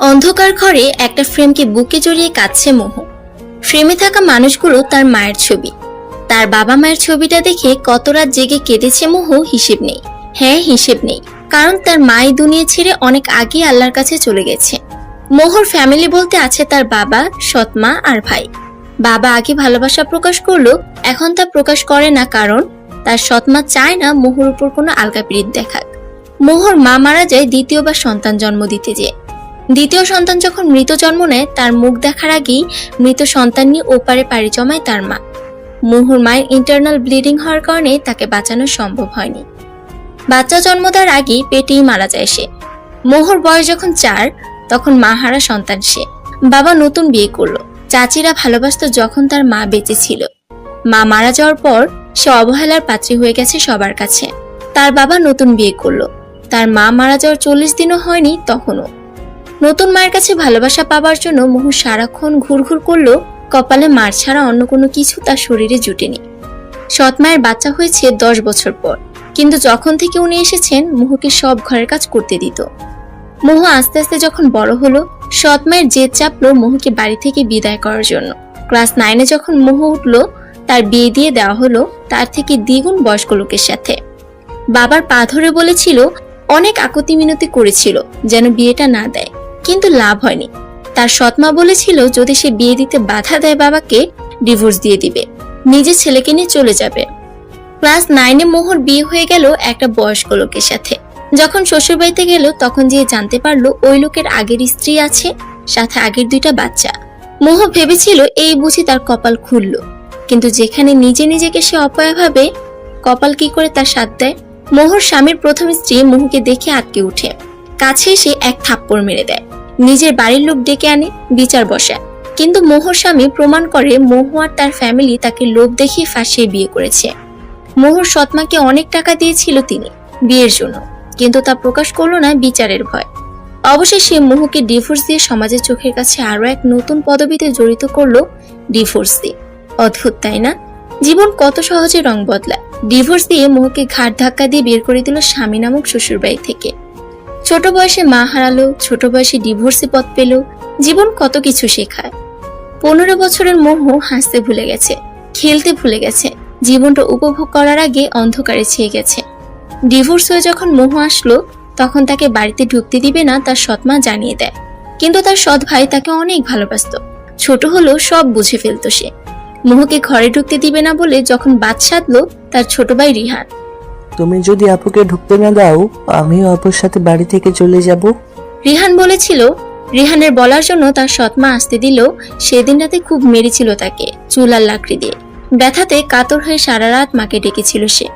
অন্ধকার ঘরে একটা ফ্রেমকে বুকে জড়িয়ে কাঁদছে মোহ। ফ্রেমে থাকা মানুষগুলো তার মায়ের ছবি। তার বাবা মায়ের ছবিটা দেখে কত রাত জেগে কেঁদেছে মোহ হিসেব নেই। হ্যাঁ, হিসেব নেই, কারণ তার মাই দুনিয়া ছেড়ে অনেক আগে আল্লাহর কাছে চলে গেছে। মোহর ফ্যামিলি বলতে আছে তার বাবা, সৎ মা আর ভাই। বাবা আগে ভালোবাসা প্রকাশ করলো, এখন তা প্রকাশ করে না, কারণ তার সৎ মা চায় না মোহর উপর কোনো আলগা পিরিত দেখাক। মোহর মা মারা যায় দ্বিতীয়বার সন্তান জন্ম দিতে যেয়ে। দ্বিতীয় সন্তান যখন মৃত জন্ম নেয়, তার মুখ দেখার আগেই মৃত সন্তান নিয়ে ওপারে পাড়ি জমায় তার মা। মোহর মায়ের ইন্টারনাল ব্লিডিং হওয়ার কারণে তাকে বাঁচানো সম্ভব হয়নি। বাচ্চা জন্ম দেওয়ার আগেই পেটেই মারা যায় সে। মোহর বয়স যখন 4, তখন মা হারা সন্তান সে। বাবা নতুন বিয়ে করলো। চাচিরা ভালোবাসতো যখন তার মা বেঁচে ছিল। মা মারা যাওয়ার পর সে অবহেলার পাত্রী হয়ে গেছে সবার কাছে। তার বাবা নতুন বিয়ে করলো। তার মা মারা যাওয়ার 40 দিনও হয়নি তখনও। নতুন মায়ের কাছে ভালোবাসা পাবার জন্য মোহ সারাক্ষণ ঘুরঘুর করলো, কপালে মার ছাড়া অন্য কোনো কিছু তার শরীরে জুটেনি। সৎ মায়ের বাচ্চা হয়েছে 10 বছর পর, কিন্তু যখন থেকে উনি এসেছেন মোহকে সব ঘরের কাজ করতে দিত। মোহ আস্তে আস্তে যখন বড় হলো, সৎ মায়ের জেদ চাপলো মোহকে বাড়ি থেকে বিদায় করার জন্য। ক্লাস 9-এ যখন মোহ উঠলো, তার বিয়ে দিয়ে দেওয়া হলো তার থেকে দ্বিগুণ বয়স্ক লোকের সাথে। বাবার পা ধরে বলেছিল, অনেক আকুতি মিনতি করেছিল যেন বিয়েটা না দেয়, কিন্তু লাভ হয়নি। তার সৎমা বলেছিল যদি সে বিয়ে দিতে বাধা দেয় বাবাকে, ডিভোর্স দিয়ে দিবে, নিজের ছেলেকে নিয়ে চলে যাবে। ক্লাস 9-এ মোহর বিয়ে হয়ে গেল একটা বয়স্ক লোকের সাথে। যখন শ্বশুর বাড়িতে গেল, তখন যে জানতে পারলো ওই লোকের আগের স্ত্রী আছে, সাথে আগের 2টা বাচ্চা। মোহ ভেবেছিল এই বুঝি তার কপাল খুললো, কিন্তু যেখানে নিজে নিজেকে সে অপয়া ভাবে, কপাল কি করে তার সাথ দেয়। মোহর স্বামীর প্রথম স্ত্রী মোহকে দেখে আটকে উঠে কাছে এসে এক থাপ্পড় মেরে দেয়। নিজের বাড়ির লোক ডেকে আনে, বিচার বসায়। কিন্তু মোহর স্বামী প্রমাণ করে মোহ আর তার ফ্যামিলি তাকে লোভ দেখিয়ে ফাঁসিয়ে বিয়ে করেছে। মোহর সৎমাকে অনেক টাকা দিয়েছিল তিনি বিয়ের জন্য, কিন্তু তা প্রকাশ করলো না বিচারের ভয়। অবশেষে মোহকে ডিভোর্স দিয়ে সমাজের চোখের কাছে আরো এক নতুন পদবিতে জড়িত করলো, ডিভোর্স দিয়ে। অদ্ভুত তাই না, জীবন কত সহজে রং বদলায়। ডিভোর্স দিয়ে মোহকে ঘাট ধাক্কা দিয়ে বের করে দিল স্বামী নামক শ্বশুর বাড়ি থেকে। ছোট বয়সে মা হারালো, ছোট বয়সে ডিভোর্সে পথ পেল। জীবন কত কিছু শেখায়। 15 বছরের মোহ হাসতে ভুলে গেছে, খেলতে ভুলে গেছে, জীবনটা উপভোগ করার আগে অন্ধকারে ছেয়ে গেছে। ডিভোর্স হয়ে যখন মোহ আসলো, তখন তাকে বাড়িতে ঢুকতে দিবে না তার সৎমা জানিয়ে দেয়। কিন্তু তার সৎ ভাই তাকে অনেক ভালোবাসতো। ছোট হলেও সব বুঝে ফেলতো সে। মোহকে ঘরে ঢুকতে দিবে না বলে যখন বাদ সাধলো তার ছোট ভাই রিহান। তুমি যদি আপুকে ঢুকতে না দাও, আমিও আপুর সাথে বাড়ি থেকে চলে যাব। রিহান বলেছিল। রিহানের বলার জন্য তার সৎমা আসতে দিল। সেদিন রাতে খুব মেরেছিল তাকে চুল আর লাকড়ি দিয়ে। ব্যথাতে কাতর হয়ে সারা রাত মাকে ডেকেছিল সে।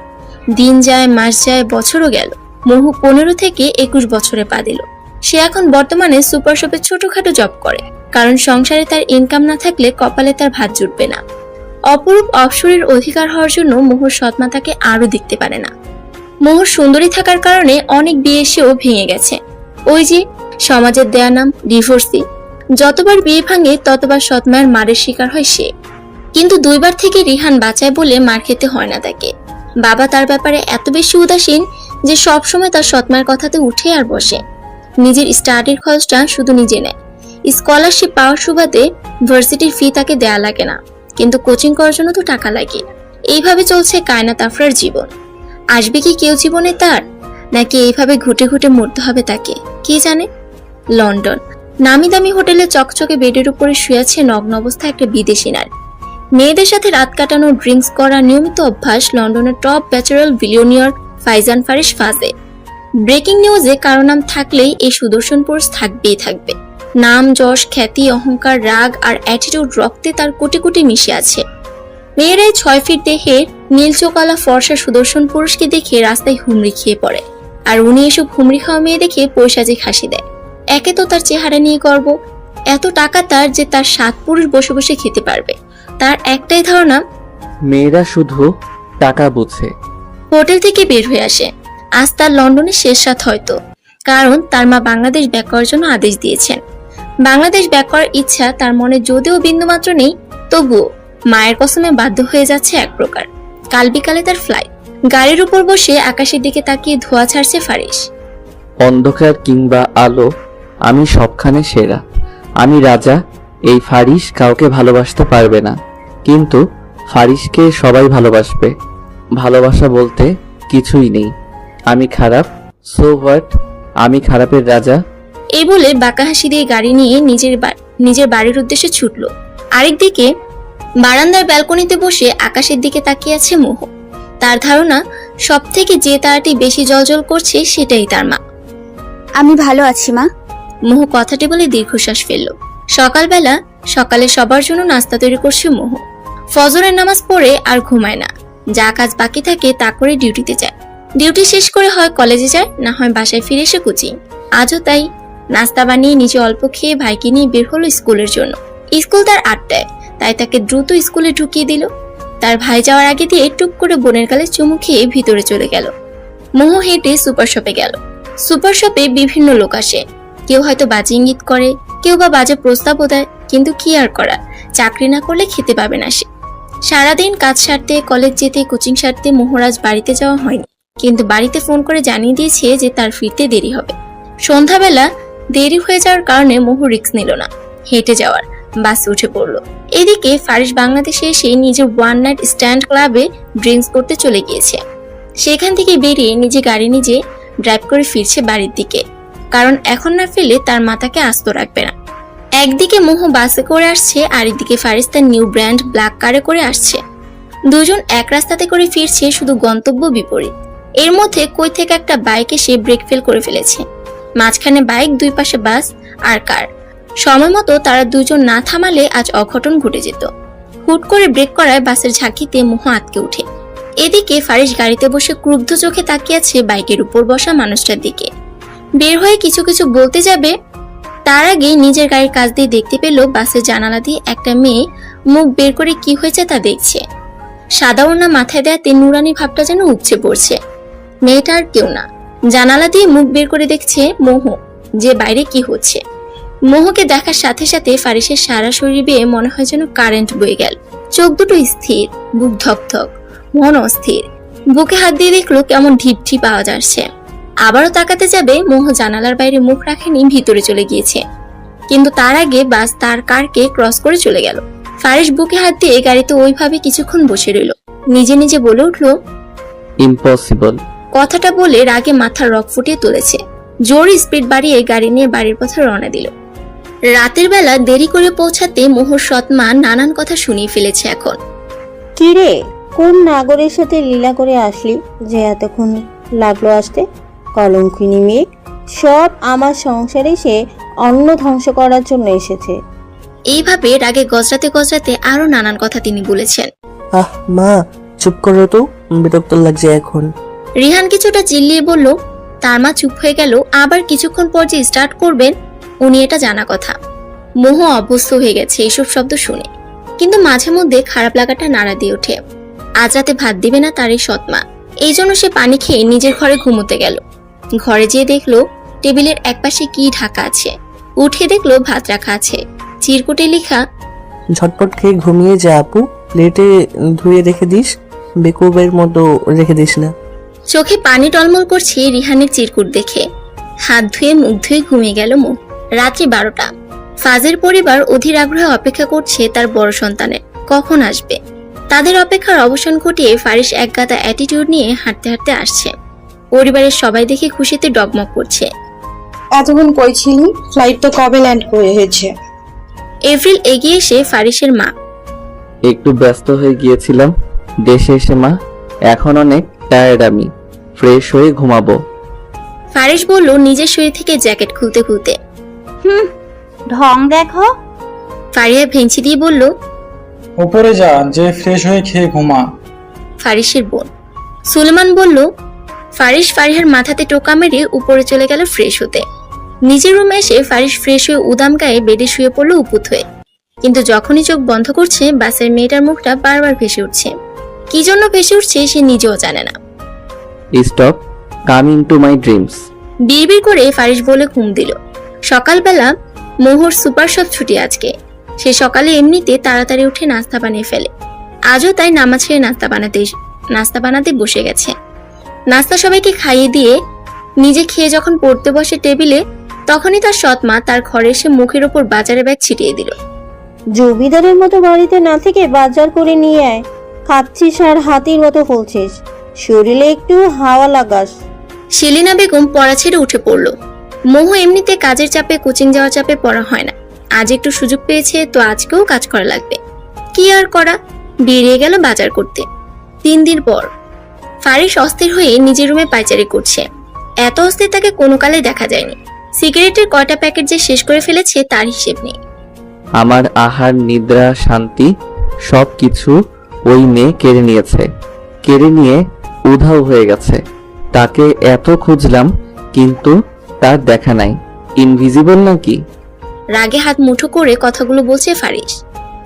দিন যায়, মাস যায়, বছরও গেল। মোহ 15 থেকে 21 বছরে পা দিল। সে এখন বর্তমানে সুপার শপে ছোটখাটো জব করে, কারণ সংসারে তার ইনকাম না থাকলে কপালে তার ভাত জুটবে না। অপরূপ অপসরের অধিকার হওয়ার জন্য মোহর সৎমা তাকে আরো দেখতে পারে না। মোহর সুন্দরী থাকার কারণে অনেক বিয়ে এসেও ভেঙে গেছে। ওই যে সমাজের দেয়া নাম ডিভোর্সি। যতবার বিয়ে ভাঙে ততবার সৎমায়ের মারের শিকার হয় সে। কিন্তু 2বার থেকে রিহান বাঁচায় বলে মার খেতে হয় না তাকে। বাবা তার ব্যাপারে এত বেশি উদাসীন যে সবসময় তার সৎমায়ের কথাতে উঠে আর বসে। নিজের স্টাডির খরচটা শুধু নিজে নেয়। স্কলারশিপ পাওয়ার সুবাদে ভার্সিটির ফি তাকে দেয়া লাগে না, কিন্তু কোচিং করার জন্য তো টাকা লাগে। এইভাবে চলছে কায়নাত আফরার জীবন। আসবে কি কেউ জীবনে তার, নাকি এইভাবে ঘুটে ঘুটে মরতে হবে তাকে, কে জানে। লন্ডন নামি দামি হোটেলে চকচকে বেডের উপরে শুয়ে আছে নগ্ন অবস্থায় একটা বিদেশি নারী। মেয়েদের সাথে রাত কাটানো, ড্রিঙ্কস করা নিয়মিত অভ্যাস লন্ডনের top bachelor billionaire Faizan Faris ফাজে। ব্রেকিং নিউজে কারো নাম থাকলেই এই সুদর্শন পুরুষ থাকবেই থাকবে। নাম, যশ, খ্যাতি, অহংকার, রাগ আর অ্যাটিটিউড রক্তে তার কোটি কোটি মিশে আছে। মেয়েরাই 6 ফিট দেহের নীলচোকালা ফর্সা সুদর্শন পুরুষকে দেখে রাস্তায় হুমড়ি খেয়ে পড়ে, আর উনি এসব হুমড়ি খাওয়া মেয়ে দেখে পৈশাচিক হাসি দেয়। একে তো তার চেহারা নিয়ে গর্ব, এত টাকা তার যে তার 7 পুরুষ বসে বসে খেতে পারবে। তার একটাই ধারণা, মেয়েরা শুধু টাকা বোঝে। হোটেল থেকে বের হয়ে আসে। আজ তার লন্ডনের শেষ রাত হয়তো, কারণ তার মা বাংলাদেশ ব্যাক করার জন্য আদেশ দিয়েছেন। বাংলাদেশ ব্যাক করার ইচ্ছা তার মনে যদিও বিন্দুমাত্র নেই, তবুও মায়ের কসমে বাধ্য হয়ে যাচ্ছে এক প্রকার। কাল বিকালে তার ফ্লাইট। গাড়ির উপর বসে আকাশের দিকে তাকিয়ে ধোঁয়া ছাড়ছে ফারিস। অন্ধকার কিংবা আলো, আমি সবখানে সেরা, আমি রাজা। এই ফারিস কাউকে ভালোবাসতে পারবে না, কিন্তু ফারিসকে সবাই ভালোবাসবে। ভালোবাসা বলতে কিছুই নেই। আমি খারাপ, সো হোয়াট? আমি খারাপের রাজা। এই বলে বাঁকা হাসি দিয়ে গাড়ি নিয়ে নিজের বাড়ির উদ্দেশ্যে ছুটল। আরেকদিকে বারান্দার ব্যালকনিতে বসে আকাশের দিকে তাকিয়ে আছে মোহ। তার ধারণা সব থেকে যে তারাটি বেশি জ্বলজ্বল করছে সেটাই তার মা। আমি ভালো আছি মা। মোহ কথাটি বলে দীর্ঘশ্বাস ফেলল। সকালে সবার জন্য নাস্তা তৈরি করছে মোহ। ফজরের নামাজ পড়ে আর ঘুমায় না, যা কাজ বাকি থাকে তা করে ডিউটিতে যায়। ডিউটি শেষ করে হয় কলেজে যায়, না হয় বাসায় ফিরে এসে কোচিং। আজও তাই। নাস্তা বানিয়ে নিজে অল্প খেয়ে ভাইকে নিয়ে বের হলো স্কুলের জন্য। স্কুল তার 8টায়, তাই তাকে দ্রুত স্কুলে ঢুকিয়ে দিল। তার ভাই যাওয়ার আগে দিয়ে টুক করে বোনের গালে চুমু খেয়ে ভিতরে চলে গেল। মোহ হেঁটে সুপার শপে গেল। সুপার শপে বিভিন্ন লোক আসে, কেউ হয়তো বাজে ইঙ্গিত করে, কেউ বা বাজে প্রস্তাবও দেয়, কিন্তু কি আর করা, চাকরি না করলে খেতে পাবে না সে। সারাদিন কাজ সারতে, কলেজ যেতে, কোচিং সারতে মোহরাজ বাড়িতে যাওয়া হয়নি, কিন্তু বাড়িতে ফোন করে জানিয়ে দিয়েছে যে তার ফিরতে দেরি হবে। সন্ধ্যাবেলা দেরি হয়ে যাওয়ার কারণে মোহ রিস্ক নিল না, হেঁটে যাওয়ার, বাসে উঠে পড়লো। এদিকে ফারিস বাংলাদেশে এসে নিজের ওয়ান নাইট স্ট্যান্ড ক্লাবে ড্রিঙ্কস করতে চলে গিয়েছে। সেখান থেকে বেরিয়ে নিজে গাড়ি নিজে ড্রাইভ করে ফিরছে বাড়ির দিকে, কারণ এখন না ফেলে তার মাথাকে আস্ত রাখবে না। একদিকে মোহ বাসে করে আসছে, আর এদিকে ফারিস তার নিউ ব্র্যান্ড ব্ল্যাক কারে করে আসছে। দুজন এক রাস্তাতে করে ফিরছে, শুধু গন্তব্য বিপরীত। এর মধ্যে কই থেকে একটা বাইক এসে ব্রেক ফেল করে ফেলেছে। মাঝখানে বাইক, দুই পাশে বাস আর কার। সময় মতো তারা দুজন না থামালে আজ অঘটন ঘটে যেত। হুট করে ব্রেক করায় বাসের ঝাঁকিতে মোহ আটকে ওঠে। এদিকে ফারিস গাড়িতে বসে ক্রুদ্ধ চোখে তাকিয়ে আছে বাইকের উপর বসা মানুষটার দিকে। বের হয়ে কিছু কিছু বলতে যাবে, তার আগে নিজের গাড়ির কাছ দিয়ে দেখতে পেল বাসের জানালা দিয়ে একটা মেয়ে মুখ বের করে কি হয়েছে তা দেখছে। সাদা ওড়না মাথায় দেয়াতে নুরানি ভাবটা যেন উপচে পড়ছে। মেয়েটা আর কেউ না, জানালা দিয়ে মুখ বের করে দেখছে মোহ, যে বাইরে কি হচ্ছে। মোহকে দেখার সাথে সাথে ফারিসের সারা শরীর বেয়ে মনে হয় যেন কারেন্ট বয়ে গেল। চোখ দুটো স্থির, বুক ধকধক, মন অস্থির। বুকে হাত দিয়ে দেখলো কেমন ঢিপঢি পাওয়া যাচ্ছে। আবারও তাকাতে যাবে, মোহ জানালার বাইরে মুখ রাখেনি, ভিতরে চলে গিয়েছে। কিন্তু তার আগে বাস তার কারকে ক্রস করে চলে গেল। ফারিস বুকে হাত দিয়ে গাড়িতে ওইভাবে কিছুক্ষণ বসে রইল। নিজে নিজে বলে উঠলো, ইম্পসিবল। কথাটা বলে রাগে মাথার রক ফুটিয়ে তুলেছে। জোর স্পিড বাড়িয়ে গাড়ি নিয়ে বাড়ির পথে রওনা দিল। রাতের বেলা দেরি করে পৌঁছাতে মোহর সৎমা নানান কথা শুনিয়ে ফেলেছে এখন। কিরে, কোন নাগরের সাথে লীলা করে আসলি যে এতক্ষণ লাগলো আসতে? কলঙ্কিনী মেয়ে, সব আমার সংসারে সে অন্ন ধ্বংস করার জন্য এসেছে। এইভাবে রাগে গজরাতে গজরাতে আরো নানান কথা তিনি বলেছেন। আহ মা, চুপ করো তো, বিরক্ত লাগছে এখন। রিহান কিছুটা চিল্লিয়ে বলল। তার মা চুপ হয়ে গেল। আবার কিছুক্ষণ পর যে স্টার্ট করবেন উনি এটা জানা কথা। মোহ অভ্যস্ত হয়ে গেছে এইসব শব্দ শুনে, কিন্তু মাঝে মধ্যে খারাপ লাগাটা নাড়া দিয়ে ওঠে। আজ রাতে ভাত দিবে না তার এই সৎমা, এই জন্য সে পানি খেয়ে নিজের ঘরে ঘুমোতে গেল। ঘরে যেয়ে দেখলো টেবিলের একপাশে কি ঢাকা আছে। উঠে দেখলো ভাত রাখা আছে, চিরকুটে লেখা, ঝটপট খেয়ে ঘুমিয়ে যা আপু, প্লেটে ধুয়ে রেখে দিস, বেকুবের মতো রেখে দিস না। চোখে পানি টলমল করছে রিহানের চিরকুট দেখে। হাত ধুয়ে মুখ ধুয়ে ঘুমিয়ে গেল মোহ। রাত্রি 12টা। ফাজের পরিবার অধীর আগ্রহে অপেক্ষা করছে তার বড় সন্তানের কখন আসবে। তাদের অপেক্ষার অবসান ঘটিয়ে ফারিস এক গাদা অ্যাটিটিউড নিয়ে হাঁটতে হাঁটতে আসছে। পরিবারের সবাই দেখে খুশিতে ডগমগ করছে। এতক্ষণ কই ছিলি? ফ্লাইট তো কবে ল্যান্ড করে হয়েছে? এপ্রিল এগিয়ে এসে ফারিসের মা, একটু ব্যস্ত হয়ে গিয়েছিলাম দেশে এসে মা, এখন অনেক টায়ার্ড, আমি ফ্রেশ হয়ে ঘুমাবো। ফারিস বলল নিজের শরীর থেকে জ্যাকেট খুলতে খুলতে। ঢং দেখো। ফারিয়া ভেঙচি দিয়ে বলল, উপরে যা, যে ফ্রেশ হয়ে খেয়ে ঘুমা। ফারিসের বোন। সুলেমান বলল। ফারিস ফারিহার মাথাতে টোকা মেরে উপরে চলে গেল ফ্রেশ হতে। নিজের রুমে এসে ফারিস ফ্রেশ হয়ে উদাম গায়ে বেডে শুয়ে পড়লো উপুত হয়ে। কিন্তু যখনই চোখ বন্ধ করছে বাসের মেয়েটার মুখটা বারবার ভেসে উঠছে। কি জন্য ভেসে উঠছে সে নিজেও জানে না। Stop coming to my dreams. বিড়বিড় করে ফারিস বলে ঘুম দিল। সকালবেলা মোহর সুপার শপ ছুটি আজকে। সে সকালে এমনিতে তাড়াতাড়ি উঠে নাস্তা বানিয়ে ফেলে। আজও তাই নামাজ ছেড়ে নাস্তা বানাতে বসে গেছে। নাস্তা সবাইকে খাইয়ে দিয়ে নিজে খেয়ে যখন পড়তে বসে টেবিলে, তখনই তার সৎ মা তার ঘরে এসে মুখের ওপর বাজারের ব্যাগ ছিটিয়ে দিল। জমিদারের মতো বাড়িতে না থেকে বাজার করে নিয়ে আয়। খাচ্ছিস আর হাতির মতো ফুলছিস, শরীরে একটু হাওয়া লাগাস। সেলিনা বেগম পড়া ছেড়ে উঠে পড়ল। মোহ এমনিতে কাজের চাপে, কোচিং যাওয়ার চাপে পড়া হয় না। আজ একটু সুযোগ পেয়েছে তো আজকেও কাজ করা লাগবে। কি আর করা, বেরিয়ে গেল বাজার করতে। 3 দিন পর ফারিস অস্থির হয়ে নিজের রুমে পায়চারি করছে। এত অস্থির তাকে কোনো কালে দেখা যায়নি। সিগারেটের কয়টা প্যাকেট যে শেষ করে ফেলেছে তার হিসেব নেই। আমার আহার, নিদ্রা, শান্তি সবকিছু ওই মেয়ে কেড়ে নিয়েছে। কেড়ে নিয়ে উধাও হয়ে গেছে। তাকে এত খুঁজলাম কিন্তু তার দেখা নাই। ইনভিজিবল নাকি? রাগে হাত মুঠো করে কথাগুলো বলছে ফারিস।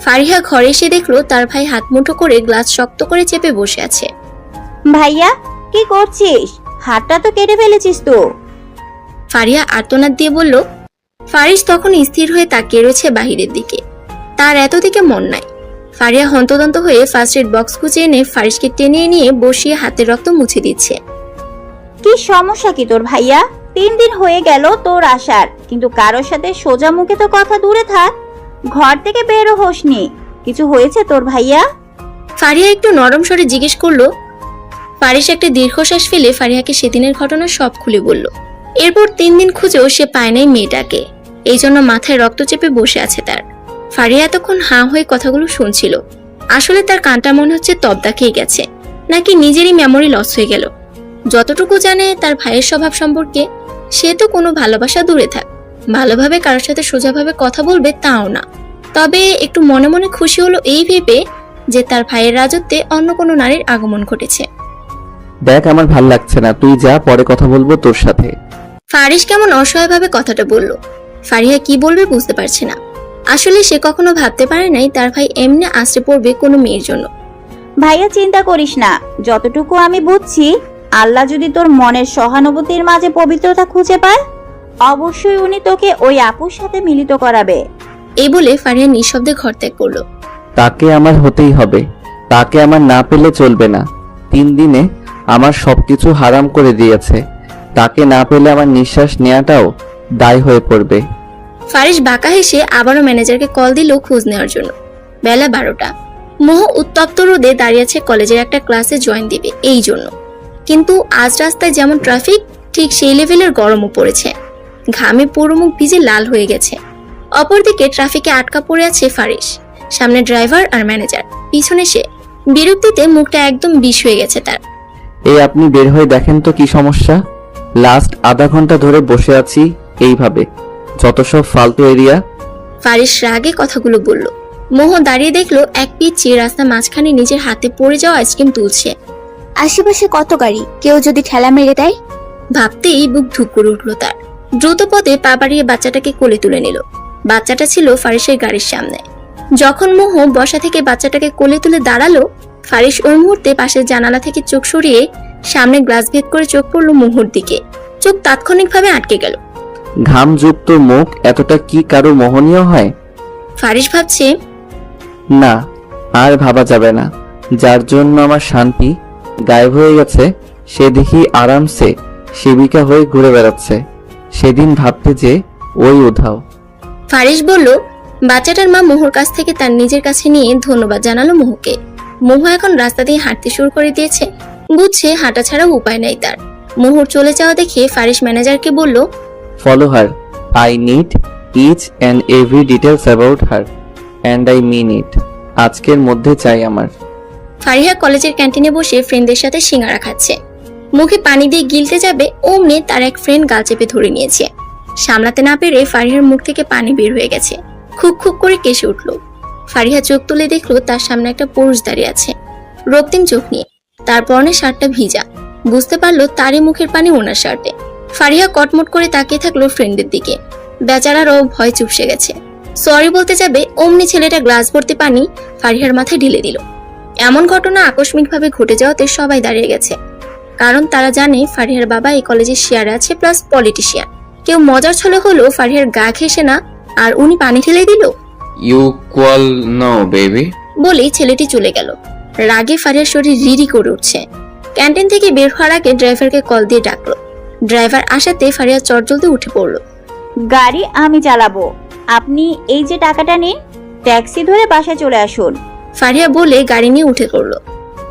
ফারিহা ঘরে এসে দেখলো তার ভাই হাত মুঠো করে গ্লাস শক্ত করে চেপে বসে আছে। ভাইয়া কি করছিস? হাতটা তো কেটে ফেলেছিস তো। ফারিহা আর্তনাদ দিয়ে বলল। ফারিস তখন স্থির হয়ে তাকিয়ে রয়েছে বাহিরের দিকে। তার এত দিকে মন নাই। ফারিহা হন্তদন্ত হয়ে ফার্স্ট এড বক্স খুঁজে এনে ফারিসকে টেনে নিয়ে বসিয়ে হাতের রক্ত মুছে দিচ্ছে। কি সমস্যা কি তোর ভাইয়া? 3 দিন হয়ে গেল তোর আসার, কিন্তু কারোর সাথে সোজা মুখে তো কথা দূরে থাক, ঘর থেকে বেরো হোসনি। কিছু হয়েছে তোর ভাইয়া? ফারিহা একটু নরম স্বরে জিজ্ঞেস করলো। ফারিস একটা দীর্ঘশ্বাস ফেলে ফারিহাকে সেদিনের ঘটনা সব খুলে বলল। এরপর 3 দিন খুঁজেও সে পায় নাই মেয়েটাকে, এই জন্য মাথায় রক্ত চেপে বসে আছে তার। ফারিহা এতক্ষণ হাঁ হয়ে কথাগুলো শুনছিল। আসলে তার কানটা মনে হচ্ছে তবদা খেয়ে গেছে, নাকি নিজেরই মেমোরি লস হয়ে গেল। যতটুকু জানে তার ভাইয়ের স্বভাব সম্পর্কে, সে তো কোনো ভালোবাসা দূরে থাক, ভালোভাবে কারোর সাথে সোজাভাবে কথা বলবে তাও না। তবে একটু মনে মনে খুশি হলো এই ভেবে যে তার ভাইয়ের রাজত্বে অন্য কোনো নারীর আগমন ঘটেছে। দেখ, আমার ভাল লাগছে না, তুই যা, পরে কথা বলবো তোর সাথে। ফারিস কেমন অসহায়ভাবে কথাটা বলল। ফারিহা কি বলবে বুঝতে পারছে না। আসলে সে কখনো ভাবতে পারে নাই তার ভাই এমনি আশ্রে পড়বে কোনো মেয়ের জন্য। ভাইয়া চিন্তা করিস না, যতটুকু আমি বুঝছি, আল্লাহ যদি তোর মনের সহানুভূতির মাঝে পবিত্রতা খুঁজে পায়, অবশ্যই উনি তোকে ওই আপুর সাথে মিলিত করাবে। এই বলে ফারিহা নিঃশব্দে ঘর ত্যাগ করলো। তাকে আমার হতেই হবে, তাকে আমার না পেলে চলবে না। 3 দিনে আমার সবকিছু হারাম করে দিয়েছে, তাকে না পেলে আমার নিঃশ্বাস নেওয়াটাও দায় হয়ে পড়বে। ফারিস বাঁকা হেসে আবারও ম্যানেজারকে কল দিল খোঁজ নেওয়ার জন্য। বেলা 12টা। মোহ উত্তপ্ত রোদে দাঁড়িয়ে আছে কলেজের একটা ক্লাসে জয়েন দিবে এই জন্য। কিন্তু আজ রাস্তায় যেমন ট্রাফিক, ঠিক সেই লেভেলের গরমও পড়েছে। ঘামে পুরো মুখ ভিজে লাল হয়ে গেছে। অপরদিকে ট্রাফিকে আটকা পড়ে আছে ফারিস। সামনে ড্রাইভার আর ম্যানেজার, পিছনে সে। বিরক্তিতে মুখটা একদম বিষ হয়ে গেছে তার। এই আপনি বের হয়ে দেখেন তো কি সমস্যা। লাস্ট আধা ঘন্টা ধরে বসে আছি এইভাবে, যত সব ফালতু এরিয়া। ফারিস রাগে কথাগুলো বলল। মোহ দাঁড়িয়ে দেখলো এক পিচ্চি রাস্তা মাঝখানে নিজের হাতে পড়ে যাওয়া আইসক্রিম তুলছে। আশেপাশে কত গাড়ি, কেউ যদি ঠেলা মেরে দেয়। ভাবতেই বুক ধুক করে উঠলো তার। দ্রুত পদে পা বাড়িয়ে বাচ্চাটাকে কোলে তুলে নিল। বাচ্চাটা ছিল ফারিসের গাড়ির সামনে। যখন মোহ বসা থেকে বাচ্চাটাকে কোলে তুলে দাঁড়ালো, ফারিস ওই মুহূর্তে পাশের জানালা থেকে চোখ সরিয়ে সামনে গ্লাস ভেদ করে চোখ পড়লো মোহর দিকে। চোখ তাৎক্ষণিকভাবে আটকে গেল। ঘামযুক্ত মুখ এতটা কি কারো মোহনীয় হয়? ফারিস ভাবছে, না, আর ভাবা যাবে না। যার জন্য আমার শান্তি গায়েব হয়ে গেছে, সে দেখি আরামসে সেবিকা হয়ে ঘুরে বেড়াচ্ছে। সেদিন ভাবতে যে ওই উধাও। ফারিস বলল। বাচ্চাটার মা মোহর কাছ থেকে তার নিজের কাছে নিয়ে ধন্যবাদ জানালো মোহকে। মোহ এখন রাস্তা দিয়ে হাঁটতে শুরু করে দিয়েছে। বুঝছে হাঁটা ছাড়া উপায় নাই তার। মোহর চলে যাওয়া দেখে ফারিস ম্যানেজারকে বলল, follow her, I need each and every details about her and I mean it. আজকের মধ্যে চাই আমার। ফারিহা কলেজের ক্যান্টিনে বসে ফ্রেন্ডদের সাথে সিঙ্গারা খাচ্ছে। মুখে পানি দিয়ে গিলতে যাবে অমনি তার এক ফ্রেন্ড গাল চেপে ধরে নিয়েছে। সামলাতে না পেরে ফারিহার মুখ থেকে পানি বের হয়ে গেছে। খুব খুব করে কেসে উঠল। ফারিহা চোখ তুলে দেখলো তার সামনে একটা পুরুষ দাঁড়িয়ে আছে, রক্তিম চোখ নিয়ে। তার পরনে শার্টটা ভিজা। বুঝতে পারলো তারই মুখের পানি ওনার শার্টে। ফারিহা কটমট করে তাকিয়ে থাকলো ফ্রেন্ডের দিকে। বেচারারও ভয় চুপসে গেছে। সরি বলতে যাবে অমনি ছেলেটা গ্লাস ভর্তি পানি ফারিহার মাথায় ঢেলে দিল। এমন ঘটনা আকস্মিকভাবে ঘটে যাওয়াতে সবাই দাঁড়িয়ে গেছে, কারণ তারা জানে ফারিহার বাবা এই কলেজের শেয়ারে আছে, প্লাস পলিটিশিয়ান। কেউ মজার ছলে হলো ফারিহার গা ঘেঁষে না, আর উনি পানি ঢেলে দিল। You call no, baby. বলেই ছেলেটি চলে গেল। রাগে ফারিহার শরীর রিরি করে উঠছে। ক্যান্টিন থেকে বের হওয়ার আগে ড্রাইভারকে কল দিয়ে ডাকলো। ড্রাইভার আসাতে ফারিহা চটজলদি উঠে পড়লো। গাড়ি আমি চালাবো, আপনি এই যে টাকাটা নিন, ট্যাক্সি ধরে বাসায় চলে আসুন। ফারিয়া বলে গাড়ি নিয়ে উঠে পড়লো।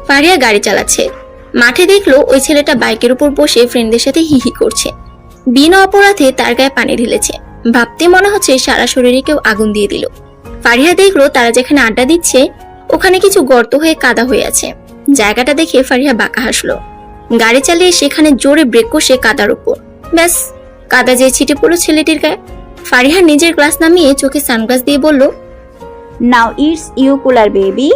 ফারিয়া গাড়ি চালাচ্ছে, মাঠে দেখলো ওই ছেলেটা বাইকের উপর বসে ফ্রেন্ডদের সাথে হিহি করছে। বিনা অপরাধে তার গায়ে পানি ঢেলেছে, ভাবতে মনে হচ্ছে সারা শরীরে কেউ আগুন দিয়ে দিল। ফারিয়া দেখলো তারা যেখানে আড্ডা দিচ্ছে ওখানে কিছু গর্ত হয়ে কাদা হয়ে আছে। জায়গাটা দেখে ফারিয়া বাঁকা হাসলো। গাড়ি চালিয়ে সেখানে জোরে ব্রেক কষে কাদার উপর, ব্যাস কাদা যে ছিটে পড়লো ছেলেটির গায়ে। ফারিয়া নিজের গ্লাস নামিয়ে চোখে সানগ্লাস দিয়ে বলল, now it's you cooler baby.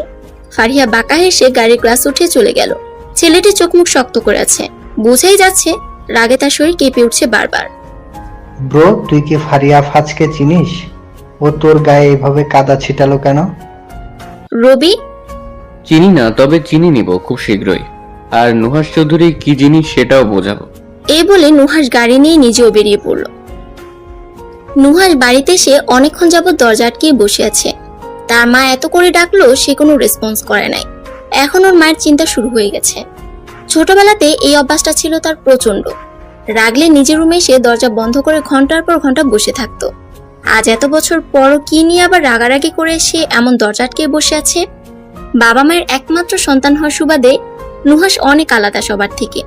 Faria বাঁকা হেসে গাড়ির গ্লাস উঠে চলে গেল। ছেলেটি চোখ মুখ শক্ত করে আছে, বোঝাই যাচ্ছে রাগে তার শরীর কেঁপে উঠছে বারবার। ব্রো, তুই কি ফারিয়া ফাজকে চিনিস? ও তোর গায়ে এভাবে কাদা ছিটালো কেন? রবি, চিনি না, তবে চিনি নিব খুব শীঘ্রই। আর নুহাস চৌধুরী কি জিনিস সেটাও বোঝাবো। এই বলে নুহাস গাড়ি নিয়ে নিজেও বেরিয়ে পড়ল। নুহাস বাড়িতে এসে অনেকক্ষণ যাবৎ দরজা আটকে বসে আছে। তার মা এত করে ডাকলো সে কোনো রেসপন্স করে নাই। এখন ওর মায়ের চিন্তা শুরু হয়ে গেছে। ছোটবেলাতে এই অভ্যাসটা ছিল তার প্রচন্ড। রাগলে নিজের রুমে এসে দরজা বন্ধ করে ঘন্টার পর ঘন্টা বসে থাকতো। আজ এত বছর পরও কি নিয়ে আবার রাগারাগি করে সে এমন দরজা আটকে বসে আছে? বাবা মায়ের একমাত্র সন্তান হওয়ার সুবাদে নুহাস অনেক আলাদা সবার থেকে।